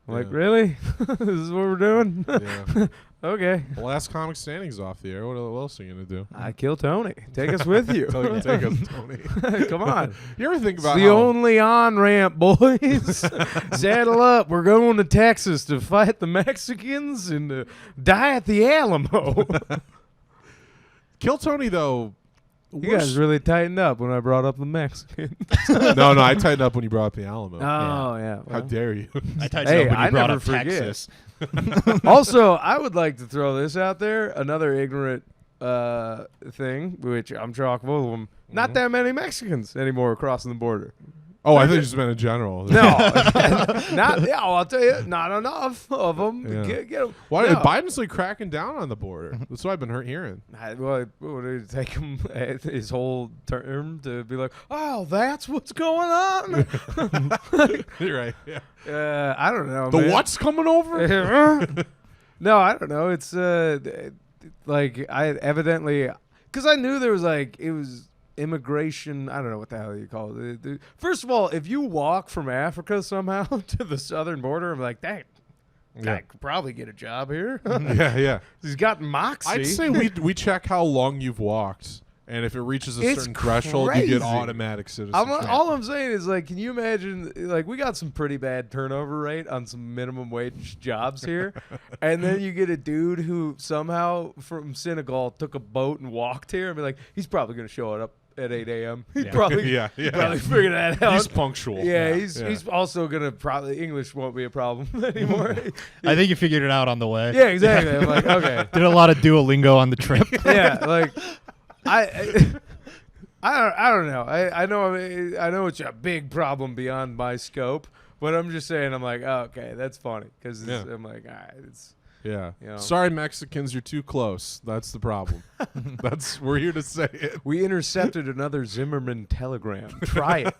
I'm like, really? This is what we're doing? Yeah. Okay. Well, last comic standing's off the air. What else are you gonna do? I kill Tony. Take us with you. Take us, Tony. Come on. You ever think It's about the only on ramp, boys. Saddle up. We're going to Texas to fight the Mexicans and to die at the Alamo. Kill Tony though? You guys really tightened up when I brought up the Mexicans. No, I tightened up when you brought up the Alamo. Oh, yeah. How dare you? I tightened up when you brought never up forget. Texas. Also, I would like to throw this out there. Another ignorant thing, which I'm chock full of them. Not that many Mexicans anymore crossing the border. Oh, I think you just meant in general. No. I'll tell you, not enough of them. Yeah. Get 'em. Why No. Biden's like cracking down on the border? That's what I've been hearing. Well, what did it take him his whole term to be like, oh, that's what's going on? You're right. Yeah. I don't know. The man. what's coming over? No, I don't know. It's like I evidently because I knew there was like it was immigration. I don't know what the hell you call it. First of all, if you walk from Africa somehow to the southern border, I'm like, dang, I could probably get a job here. Yeah. He's got moxie. I'd say we check how long you've walked, and if it reaches a It's certain threshold, you crazy. get automatic citizenship. All I'm saying is, like, can you imagine, like, we got some pretty bad turnover rate on some minimum wage jobs here, and then you get a dude who somehow from Senegal took a boat and walked here and be like, he's probably going to show it up at 8 a.m. He probably figured that out. He's punctual. Yeah, he's also going to probably, English won't be a problem anymore. I think you figured it out on the way. Yeah, exactly. I'm like, okay. Did a lot of Duolingo on the trip. Yeah, like I don't know. I know it's a big problem beyond my scope, but I'm just saying. I'm like, oh, okay, that's funny because I'm like, all right, it's you know. Sorry, Mexicans, you're too close. That's the problem. We're here to say it. We intercepted another Zimmerman telegram. Try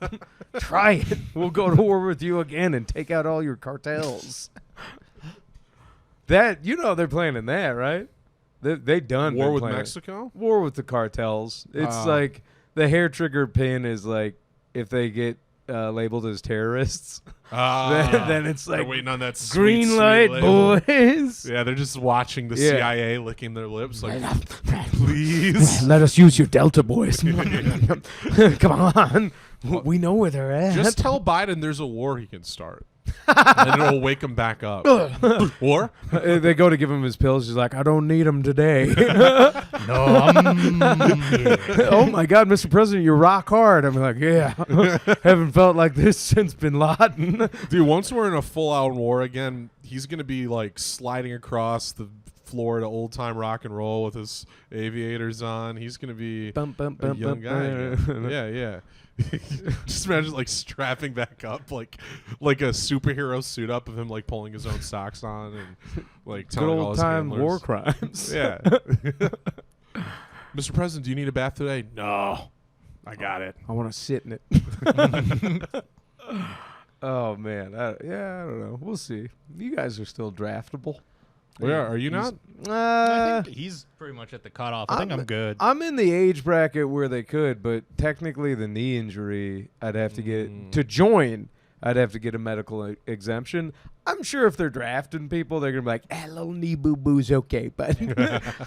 it. We'll go to war with you again and take out all your cartels. That they're planning that, right? They done War been with planning. Mexico? War with the cartels. It's like the hair trigger pin is like if they get labeled as terrorists, then it's like they're waiting on that green sweet light, label. boys. Yeah, they're just watching the CIA licking their lips like, please. Let us use your Delta boys. Come on. We know where they're at. Just tell Biden there's a war he can start. And it'll wake him back up. War? They go to give him his pills. He's like, I don't need them today. No, Oh my God, Mr. President, you're rock hard. I'm like, yeah. Haven't felt like this since Bin Laden. Dude, once we're in a full-out war again, he's going to be like sliding across the floor to old-time rock and roll with his aviators on. He's going to be a young guy again. Yeah. Just imagine like strapping back up like a superhero suit up of him like pulling his own socks on and like Good telling all old his time handlers. war crimes. Yeah. Mr. President, do you need a bath today? No. I got it. I want to sit in it. Oh man, I don't know. We'll see. You guys are still draftable. Where are you not? I think he's pretty much at the cutoff. I think I'm good. I'm in the age bracket where they could, but technically the knee injury, I'd have to get to join. I'd have to get a medical exemption. I'm sure if they're drafting people, they're gonna be like, "Little knee boo boo's okay," but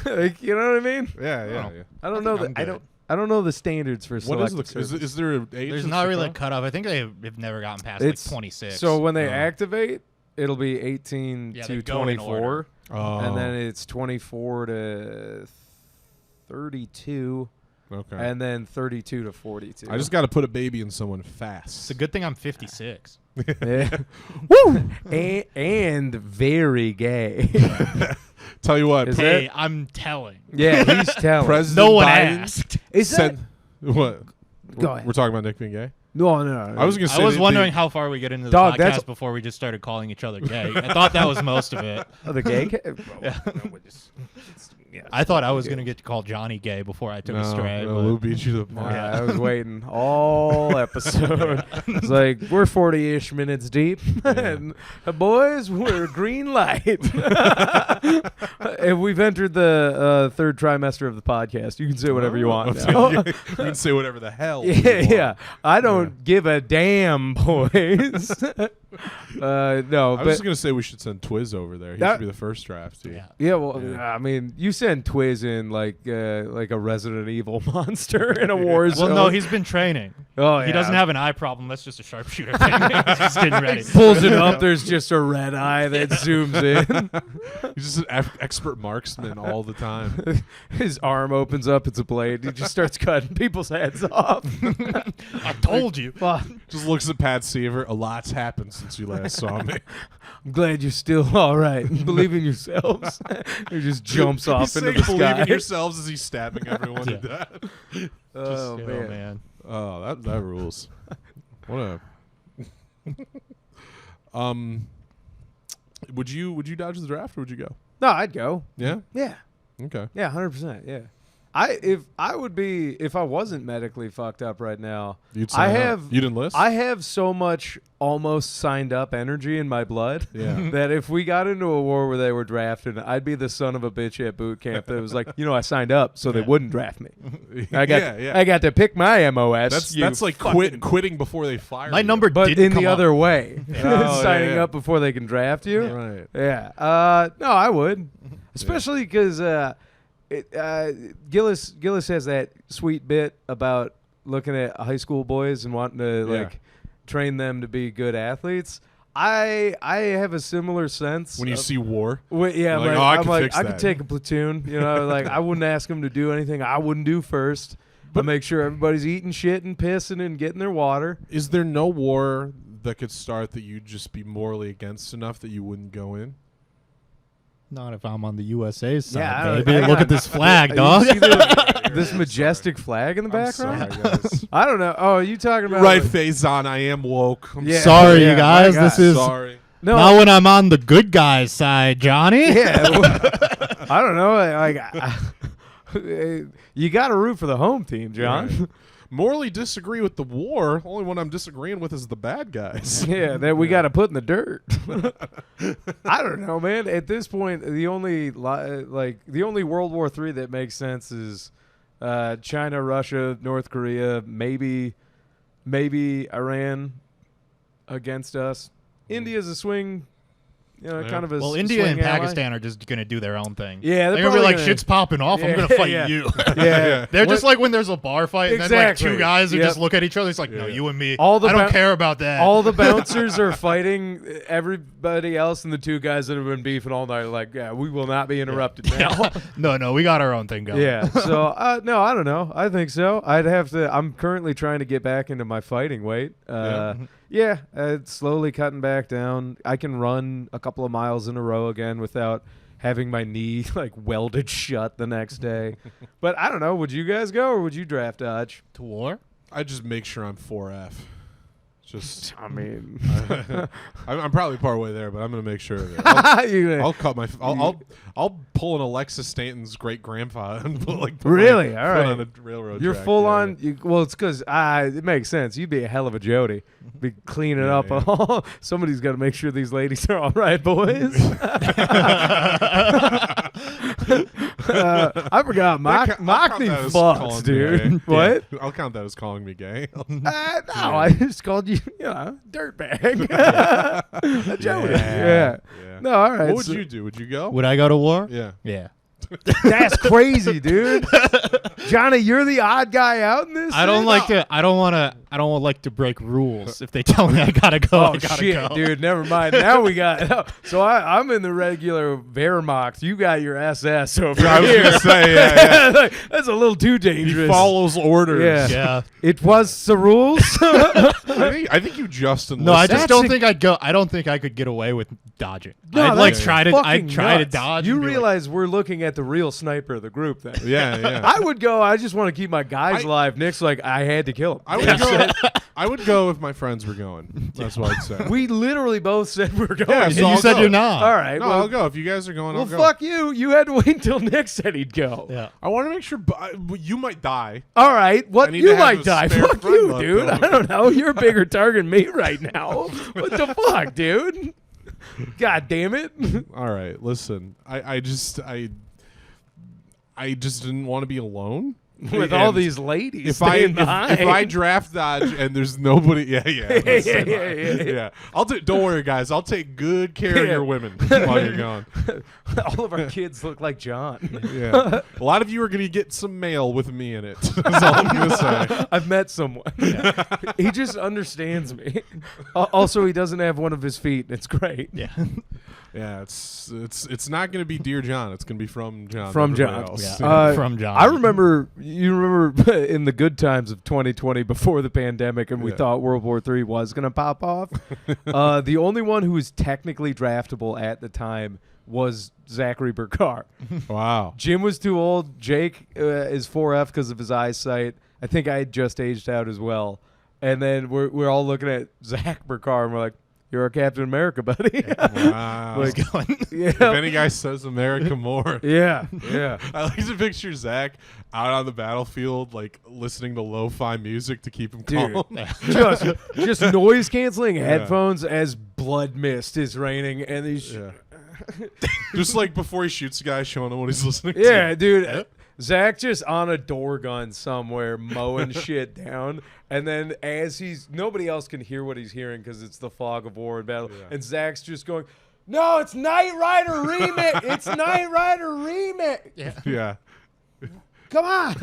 like, you know what I mean? Yeah. I don't know that. I don't know the standards for What select. is there an age? There's that's not the really a cutoff? cutoff. I think they've never gotten past It's- like 26. So when they activate, it'll be 18 Yeah, to they go in 24. order. Oh. And then it's 24 to 32, Okay. and then 32 to 42. I just got to put a baby in someone fast. It's a good thing I'm 56. Yeah. Woo! And very gay. Tell you what, Is Hey, I'm telling. Yeah, he's telling. President No one Biden asked. Is that? sent what? Go ahead. We're talking about Nick being gay. No. I was gonna say I was the- wondering how far we get into the Dog, podcast that's- before we just started calling each other gay. I thought that was most of it. Oh, the gay. I thought I was going to get to call Johnny gay before I took a stray. no, but- Lou beat you to the punch. I was waiting all episode. It's like we're 40-ish minutes deep, and boys, we're green light. And we've entered the third trimester of the podcast. You can say whatever you want. now. you can say whatever the hell. you Yeah, want. yeah. I don't give a damn, boys. No, I was but just gonna say we should send Twiz over there. He That- should be the first draftee. Yeah. yeah, well, Yeah. I mean, you send Twiz in like a Resident Evil monster in a war zone. Well, no, he's been training. Oh, He yeah. doesn't have an eye problem. That's just a sharpshooter thing. He's just getting ready. Pulls it up. There's just a red eye that zooms in. He's just an expert marksman all the time. His arm opens up. It's a blade. He just starts cutting people's heads off. I told you. Just looks at Pat Seaver. A lot's happened since you last saw me. I'm glad you're still all right. Believe in yourselves. He just jumps off He's into saying the believe sky. in yourselves as he's stabbing everyone to death. Oh, Oh, man. man. Oh, that rules. What a would you dodge the draft or would you go? No, I'd go. Yeah? Yeah. Okay. Yeah, 100%. Yeah. If I wasn't medically fucked up right now, You'd sign up. You'd enlist? I have so much almost signed up energy in my blood Yeah. that if we got into a war where they were drafted, I'd be the son of a bitch at boot camp that was like, I signed up so they wouldn't draft me. I got to pick my MOS. That's like quitting before they fire My you. number but did in come the up. other way, Oh, signing yeah. up before they can draft you. Right. Yeah. No, I would, especially because Gillis has that sweet bit about looking at high school boys and wanting to train them to be good athletes. I have a similar sense When you see war. yeah, Like, like, oh, I I'm could like, fix I that. could take a platoon. Like I wouldn't ask them to do anything I wouldn't do first. But make sure everybody's eating shit and pissing and getting their water. Is there no war that could start that you'd just be morally against enough that you wouldn't go in? Not if I'm on the USA side, Yeah, I don't- baby. I Look got- at this flag, You dog. see this majestic flag in the I'm background? sorry, guys. I don't know. Oh, are you talking about Right, like- Faison, I am woke. I'm Yeah. Sorry, yeah, you guys. my This God. is sorry. No, not when I'm on the good guys' side, Johnny. yeah. I don't know. You got to root for the home team, John. Right. Morally disagree with the war. Only one I'm disagreeing with is the bad guys. Yeah, that we got to put in the dirt. I don't know, man. At this point, the only World War III that makes sense is China, Russia, North Korea, maybe Iran against us. India's a swing, kind of a Well, India and swing ally. Pakistan are just going to do their own thing. Yeah, they're they're going to be probably like, gonna- shit's popping off. I'm Yeah, going to fight yeah. you. Yeah, They're just like when there's a bar fight and then like Exactly. two guys who Yep. just look at each other. It's like, no, you and me. All the I don't bou- care about that. all the bouncers are fighting everybody else, and the two guys that have been beefing all night are like, yeah, we will not be interrupted now. no, we got our own thing going. Yeah. So no, I don't know. I think so. I'd have to. I'm currently trying to get back into my fighting weight. Yeah, it's slowly cutting back down. I can run a couple of miles in a row again without having my knee like welded shut the next day. But I don't know. Would you guys go or would you draft dodge? To war? I just make sure I'm 4F. Just, I mean, I'm probably part way there, but I'm gonna make sure of it. you I'll cut my. I'll pull an Alexis Stanton's great grandfather and put Really? my All foot right. on a railroad. You're track. full Yeah, on. Well, it's because it makes sense. You'd be a hell of a Jody. Be cleaning Yeah, up. yeah. All. Somebody's got to make sure these ladies are all right, boys. I forgot. I'll count Mockney that as fucks, calling me dude. gay. What? Yeah, I'll count that as calling me gay. No, I just called you, dirtbag. A Jody. Yeah. No, all right. What would so- you do? Would you go? Would I go to war? Yeah. Yeah. That's crazy, dude. Johnny, you're the odd guy out in this. I don't thing? like to. I don't want to. I don't like to break rules. If they tell me I gotta go, I Oh gotta shit, go. dude! Never mind. Now we got. So I'm in the regular Wehrmacht. You got your SS over I was here. gonna say, yeah. Like, that's a little too He dangerous. follows orders. Yeah. Yeah. It was the rules. I think you just enlisted. No, I just That's don't a- think I'd go. I don't think I could get away with dodging. No, I'd like that's try to. fucking I'd try to nuts. dodge. You and be like, realize we're looking at the real sniper of the group, then? Yeah. I would go. I just want to keep my guys I- alive. Nick's like, I had to kill him. I would go. I would go if my friends were going. That's what I'd say. We literally both said we were going. Yeah, and so you I'll said go. you're not. All right. No, well, I'll go. If you guys are going, well, I'll go. fuck you. You had to wait until Nick said he'd go. Yeah. I want to make sure you might die. All right. What? I need You to have might a die. spare Fuck friend you, left dude. over. I don't know. You're a bigger target than me right now. What the fuck, dude? God damn it. All right, listen. I just didn't want to be alone With all And these ladies If I staying if behind. I draft dodge and there's nobody, yeah. Yeah. I'll do. Don't worry, guys. I'll take good care of Yeah. your women while you're gone. all of our kids look like John. Yeah, a lot of you are gonna get some mail with me in it. That's all I'm gonna say. I've met someone. He just understands me. Also, he doesn't have one of his feet. It's great. Yeah. Yeah, it's not gonna be Dear John. It's gonna be from John. From everybody John. else. Yeah. From John. I remember, you remember in the good times of 2020 before the pandemic and we Yeah. thought World War III was going to pop off. The only one who was technically draftable at the time was Zachary Burkar. Wow. Jim was too old. Jake is 4F because of his eyesight. I think I had just aged out as well. And then we're all looking at Zach Burkar and we're like, you're our Captain America, buddy. Wow. Like, If yeah. any guy says America more. Yeah. I like to picture Zach out on the battlefield, like listening to lo-fi music to keep him Dude. calm. just noise canceling headphones as blood mist is raining and these Yeah. Just like before he shoots a guy, showing him what he's listening yeah, to. dude. Zach just on a door gun somewhere mowing shit down, and then as nobody else can hear what he's hearing because it's the fog of war and battle, Yeah. and Zach's just going, "No, it's Knight Rider remix. It's Knight Rider remix. Yeah. Come on,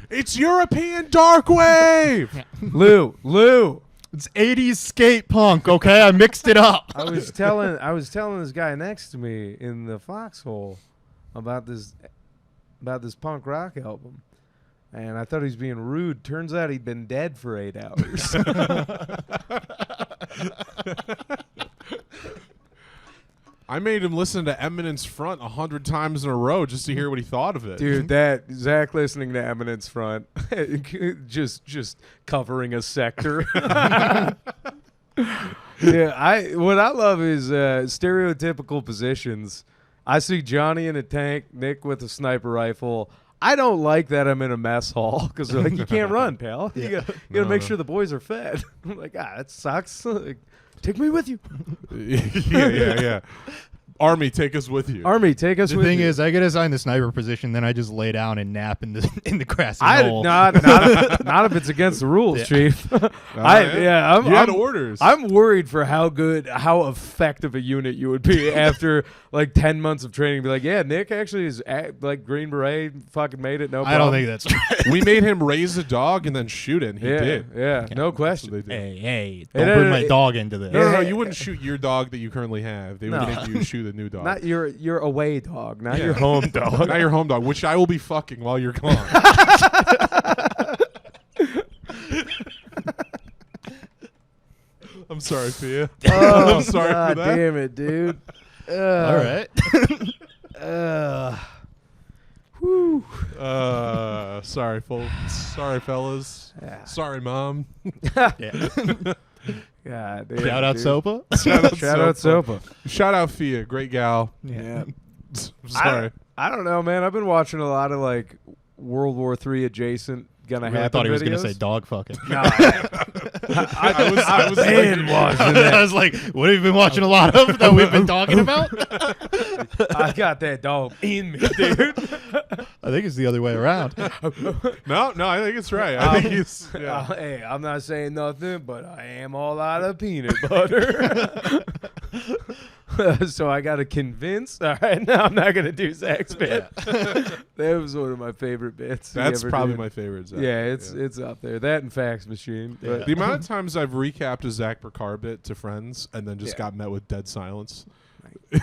It's European dark wave. Lou." It's 80s skate punk. Okay, I mixed it up. I was telling this guy next to me in the foxhole about this punk rock album, and I thought he was being rude. Turns out he'd been dead for 8 hours. I made him listen to Eminence Front 100 times in a row just to hear what he thought of it. Dude, that Zach listening to Eminence Front, just covering a sector. Yeah, what I love is stereotypical positions. I see Johnny in a tank, Nick with a sniper rifle. I don't like that I'm in a mess hall because they're like, you can't run, pal. You gotta make sure the boys are fed. I'm like, that sucks. Like, take me with you. yeah. Army, take us with you. Army, take us The with thing you. is, I get assigned the sniper position, then I just lay down and nap in the grassy knoll. Not if it's against the rules, Chief. I'm You had orders. I'm worried for how effective a unit you would be after like 10 months of training. Be like, yeah, Nick actually is like Green Beret, fucking made it. No problem. I don't think that's right. We made him raise a dog and then shoot it. And he did. Yeah, no That's what question. they did. Hey, no, don't bring no, my dog into this. No, you wouldn't shoot your dog that you currently have. They would No. make you shoot a new dog. Not your away dog, not Yeah. your home dog. Not your home dog, which I will be fucking while you're gone. I'm sorry, Fia. Oh, I'm sorry God for that. damn it, dude. All right. Whew. Sorry, folks. Sorry, fellas. Yeah. Sorry, Mom. Yeah. God damn Shout out dude. Sopa. Shout out Sopa. Shout out Fia. Great gal. Yeah. Sorry. I don't know, man. I've been watching a lot of like World War III adjacent gonna I really happen thought he was videos. going to say dog fucking. No, I was been watching that. I was like, what have you been watching a lot of that we've been talking about? I got that dog in me, dude. I think it's the other way around. No, I think it's right. I think he's. Yeah. Hey, I'm not saying nothing, but I am all out of peanut butter. So I got to convince. All right, no, I'm not gonna do Zach's bit. That was one of my favorite bits. That's probably my favorite. Zach. Yeah, it's up there. That and Fax Machine. Yeah. But The amount of times I've recapped a Zach Burkar bit to friends and then just got met with dead silence.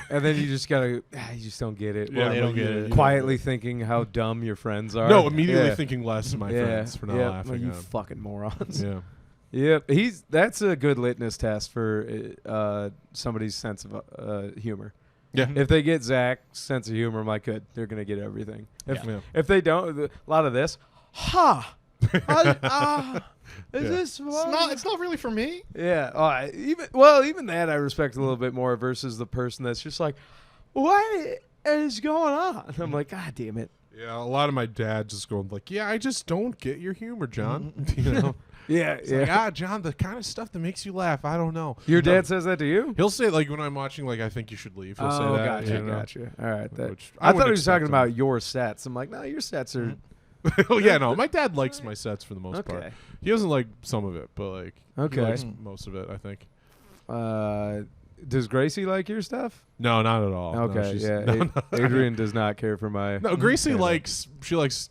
and then you just gotta, you just don't get it. Yeah, they don't get it. Quietly thinking how dumb your friends are. No, immediately Yeah. thinking less of my Yeah. friends for not Yep. laughing. Well, you at 'em. fucking morons. Yeah. Yep, that's a good litmus test for somebody's sense of humor. Yeah. If they get Zach's sense of humor, I'm like, good, they're gonna get everything. Yeah. If they don't, a lot of this, is this? It's not really for me. Yeah. Even that I respect a little bit more versus the person that's just like, what is going on? I'm like, God damn it. Yeah, a lot of my dad just going like, "Yeah, I just don't get your humor, John." You know, Yeah, it's like, John, the kind of stuff that makes you laugh, I don't know. Your dad says that to you? He'll say like when I'm watching, like I think you should leave. He'll say that. Gotcha, you know? gotcha. All right. Which I thought he wouldn't was talking expect about him. your sets. I'm like, no, your sets are. Oh yeah, no, my dad likes my sets for the most part. Okay. He doesn't like some of it, but like Okay. he likes most of it, I think. Does Gracie like your stuff? No, not at all. No, Okay, she's- yeah. no, Adrian does not care for my. No, Gracie Yeah. likes. She likes.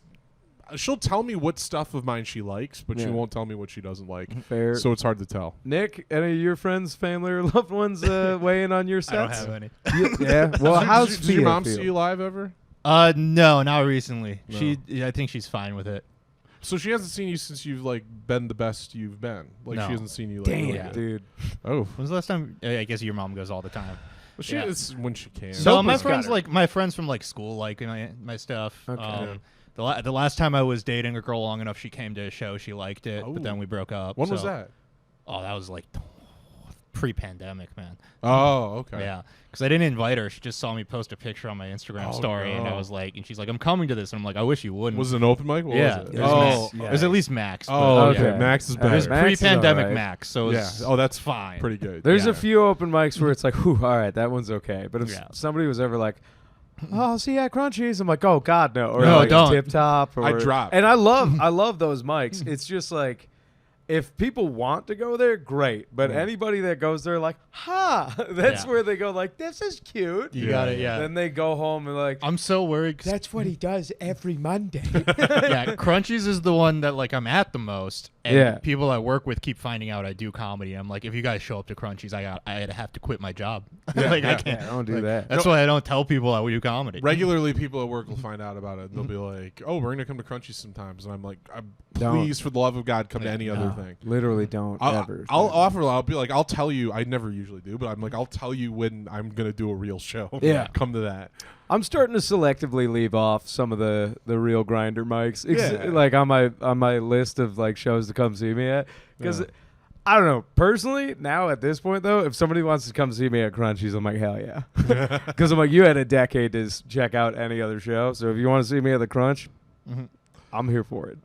She'll tell me what stuff of mine she likes, but she Yeah. won't tell me what she doesn't like. Fair. So it's hard to tell. Nick, any of your friends, family, or loved ones weigh in on your I don't sets? have any. Yeah. Well, how's Did your mom feel? see you live ever? No, not recently. No. I think she's fine with it. So she hasn't seen you since you've like been the best you've been. Like No. she hasn't seen you. Like, Damn, really Yeah. good. dude. Oh, When's the last time? I guess your mom goes all the time. well, she Yeah. is when she can. So my Sopa's got friends, her. like my friends from like school, like my stuff. Okay. The last time I was dating a girl long enough, she came to a show. She liked it, but then Oh. we broke up. When was so- that? Oh, that was like pre-pandemic, man. Oh, okay. Yeah, because I didn't invite her. She just saw me post a picture on my Instagram Oh, story, and I no. was like, and she's like, "I'm coming to this," and I'm like, "I wish you wouldn't." Was it an open mic? What yeah, was it it? was, Oh, Max. It was at least Max. oh, but okay. Okay. Max is It better. was Max is pre-pandemic alright. Max, so it Yeah. was Oh, that's fine. pretty good. There's Yeah. a few open mics where it's like, whew, all right, that one's okay. But if Yeah. somebody was ever like, oh, I'll see you at Crunchies, I'm like, oh God, no. Or No, like don't. Tip Top. Or, I drop. And I love those mics. It's just like, if people want to go there, great. But anybody that goes there, like, that's Yeah. where they go, like, this is cute. You Yeah. got it. Yeah. Then they go home and like, I'm so worried. 'Cause that's what he does every Monday. yeah, Crunchies is the one that like I'm at the most, and Yeah. people I work with keep finding out I do comedy. I'm like, if you guys show up to Crunchies, I'd have to quit my job. like I can't. Yeah, don't do like, that. That's why I don't tell people I do comedy. Regularly, people at work will find out about it. And they'll be like, "Oh, we're gonna come to Crunchy sometimes," and I'm like, Don't. "Please, for the love of God, come to any other No, thing." literally don't ever. I'll offer. I'll be like, I'll tell you. I never usually do, but I'm like, I'll tell you when I'm gonna do a real show. Yeah. come to that. I'm starting to selectively leave off some of the real grinder mics, Yeah. like on my list of like shows to come see me at. Because Yeah. I don't know, personally, now at this point though, if somebody wants to come see me at Crunchies, I'm like, hell yeah. Because I'm like, you had a decade to check out any other show, so if you want to see me at the Crunch, I'm here for it.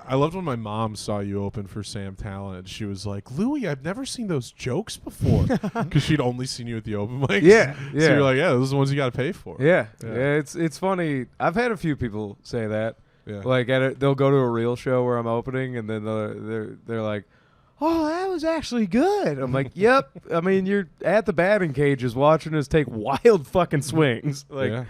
I loved when my mom saw you open for Sam Talent. She was like, "Louie, I've never seen those jokes before," because she'd only seen you at the open mics. Yeah, So yeah. you're like, "Yeah, those are the ones you got to pay for." Yeah, Yeah. yeah, it's funny. I've had a few people say that. Yeah. Like they'll go to a real show where I'm opening, and then they're like, "Oh, that was actually good." I'm like, "Yep." I mean, you're at the batting cages watching us take wild fucking swings. Like, yeah.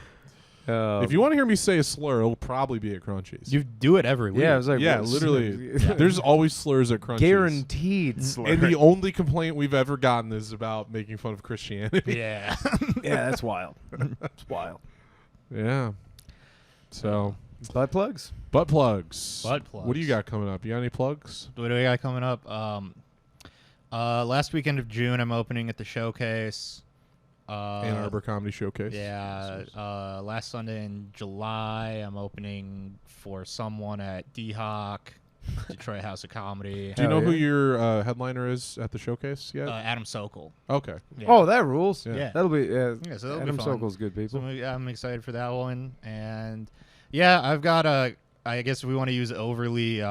If you want to hear me say a slur, it'll probably be at Crunchies. You do it every week. yeah, I was like, yeah, what- literally. There's always slurs at Crunchies. guaranteed slur. And the only complaint we've ever gotten is about making fun of Christianity. Yeah. yeah, that's wild. It's wild. Yeah. So, Butt plugs. butt plugs. Butt What do you plugs. got coming up? You got any plugs? What do we got coming up? Last weekend of June, I'm opening at the Showcase. Ann Arbor Comedy Showcase. Yeah. Last Sunday in July, I'm opening for someone at D-Hawk, Detroit House of Comedy. Do you know Hell who yeah. your headliner is at the showcase yet? Adam Sokol. Okay. Yeah. Oh, that rules. Yeah. That'll be. Yeah, so that'll be Adam fun. Sokol's good So people. I'm excited for that one. And yeah, I've got I guess if we want to use overly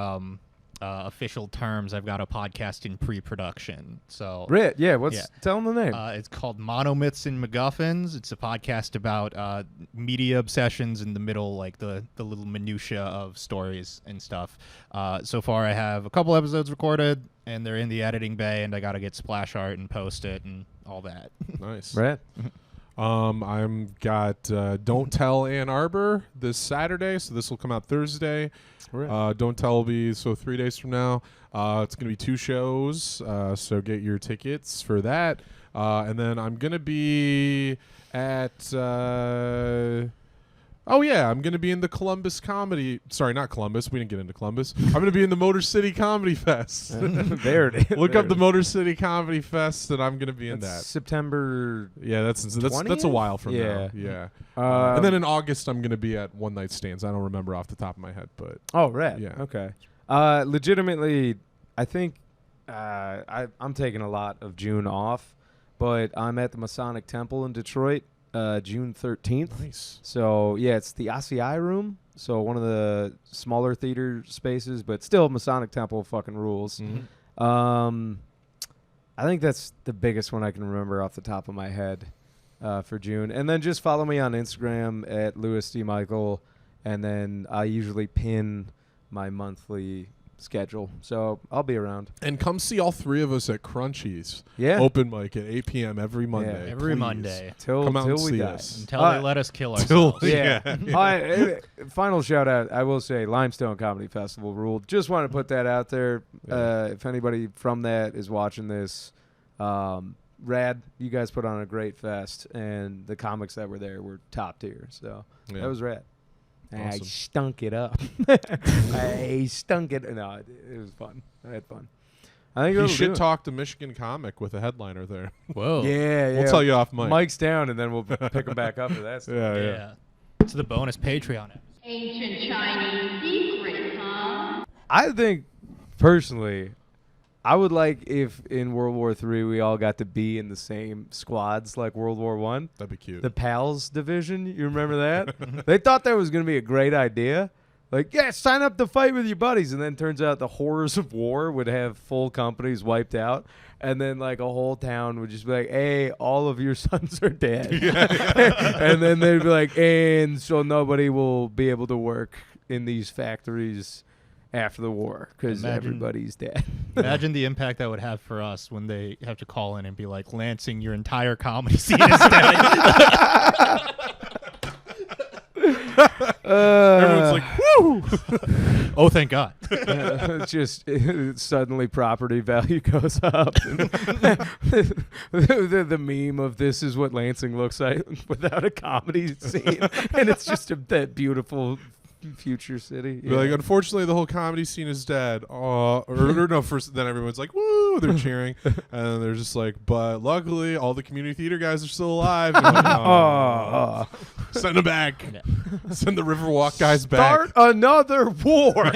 official terms, I've got a podcast in pre-production. So Rit, yeah. Yeah. Tell them the name. it's called Monomyths and MacGuffins. It's a podcast about media obsessions in the middle, like the little minutia of stories and stuff. So far, I have a couple episodes recorded, and they're in the editing bay, and I got to get splash art and post it and all that. Nice. Rat. I'm got Don't Tell Ann Arbor this Saturday, so this will come out Thursday. Don't Tell will be 3 days from now. It's going to be 2 shows, so get your tickets for that. And then I'm going to be at... I'm going to be in the Columbus Comedy... Sorry, not Columbus. We didn't get into Columbus. I'm going to be in the Motor City Comedy Fest. There it is. Look up the Motor City Comedy Fest, and I'm going to be in that. September. Yeah, that's a while from now. Yeah. And then in August, I'm going to be at One Night Stands. I don't remember off the top of my head, but... Oh, right. Yeah. Okay. Legitimately, I think I'm taking a lot of June off, but I'm at the Masonic Temple in Detroit June 13th. Nice. So, yeah, it's the ACI room. So one of the smaller theater spaces, but still Masonic Temple fucking rules. Mm-hmm. I think that's the biggest one I can remember off the top of my head for June. And then just follow me on Instagram at Louis D. Michael, and then I usually pin my monthly schedule. So I'll be around. And come see all 3 of us at Crunchies. Yeah. Open mic at 8 p.m. every Monday. Every please. Monday. Come out and we see die. us. Until they let us kill ourselves. Final shout out. I will say Limestone Comedy Festival ruled. Just want to put that out there. If anybody from that is watching this, rad. You guys put on a great fest, and the comics that were there were top tier. So that was rad. Awesome. I stunk it up. I stunk it. No, it was fun. I had fun. I think you should talk to Michigan Comic with a headliner there. Whoa. Yeah. We'll tell you off mic. Mike's down, and then we'll pick him back up for that stuff. Yeah. It's the bonus Patreon. Ancient Chinese secret, huh? I think, personally, I would like if in World War III we all got to be in the same squads like World War I. That'd be cute. The PALS division, you remember that? They thought that was going to be a great idea. Like, yeah, sign up to fight with your buddies. And then turns out the horrors of war would have full companies wiped out. And then, like, a whole town would just be like, hey, all of your sons are dead. And then they'd be like, and so nobody will be able to work in these factories after the war because everybody's dead. Imagine the impact that would have for us when they have to call in and be like, Lansing, your entire comedy scene is dead. Everyone's like, woo! Oh, thank God. Just suddenly property value goes up. the meme of this is what Lansing looks like without a comedy scene. And it's just that beautiful future city. Yeah. Like, unfortunately, the whole comedy scene is dead. Or no, first then everyone's like, woo! They're cheering, and then they're just like, but luckily, all the community theater guys are still alive. Like, send them back. Yeah. Send the Riverwalk guys back. Start another war.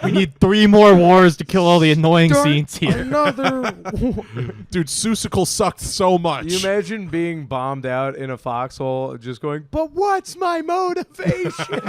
We need 3 more wars to kill all the annoying scenes here. Another war. Dude, Seussical sucked so much. You imagine being bombed out in a foxhole, just going, but what's my motivation?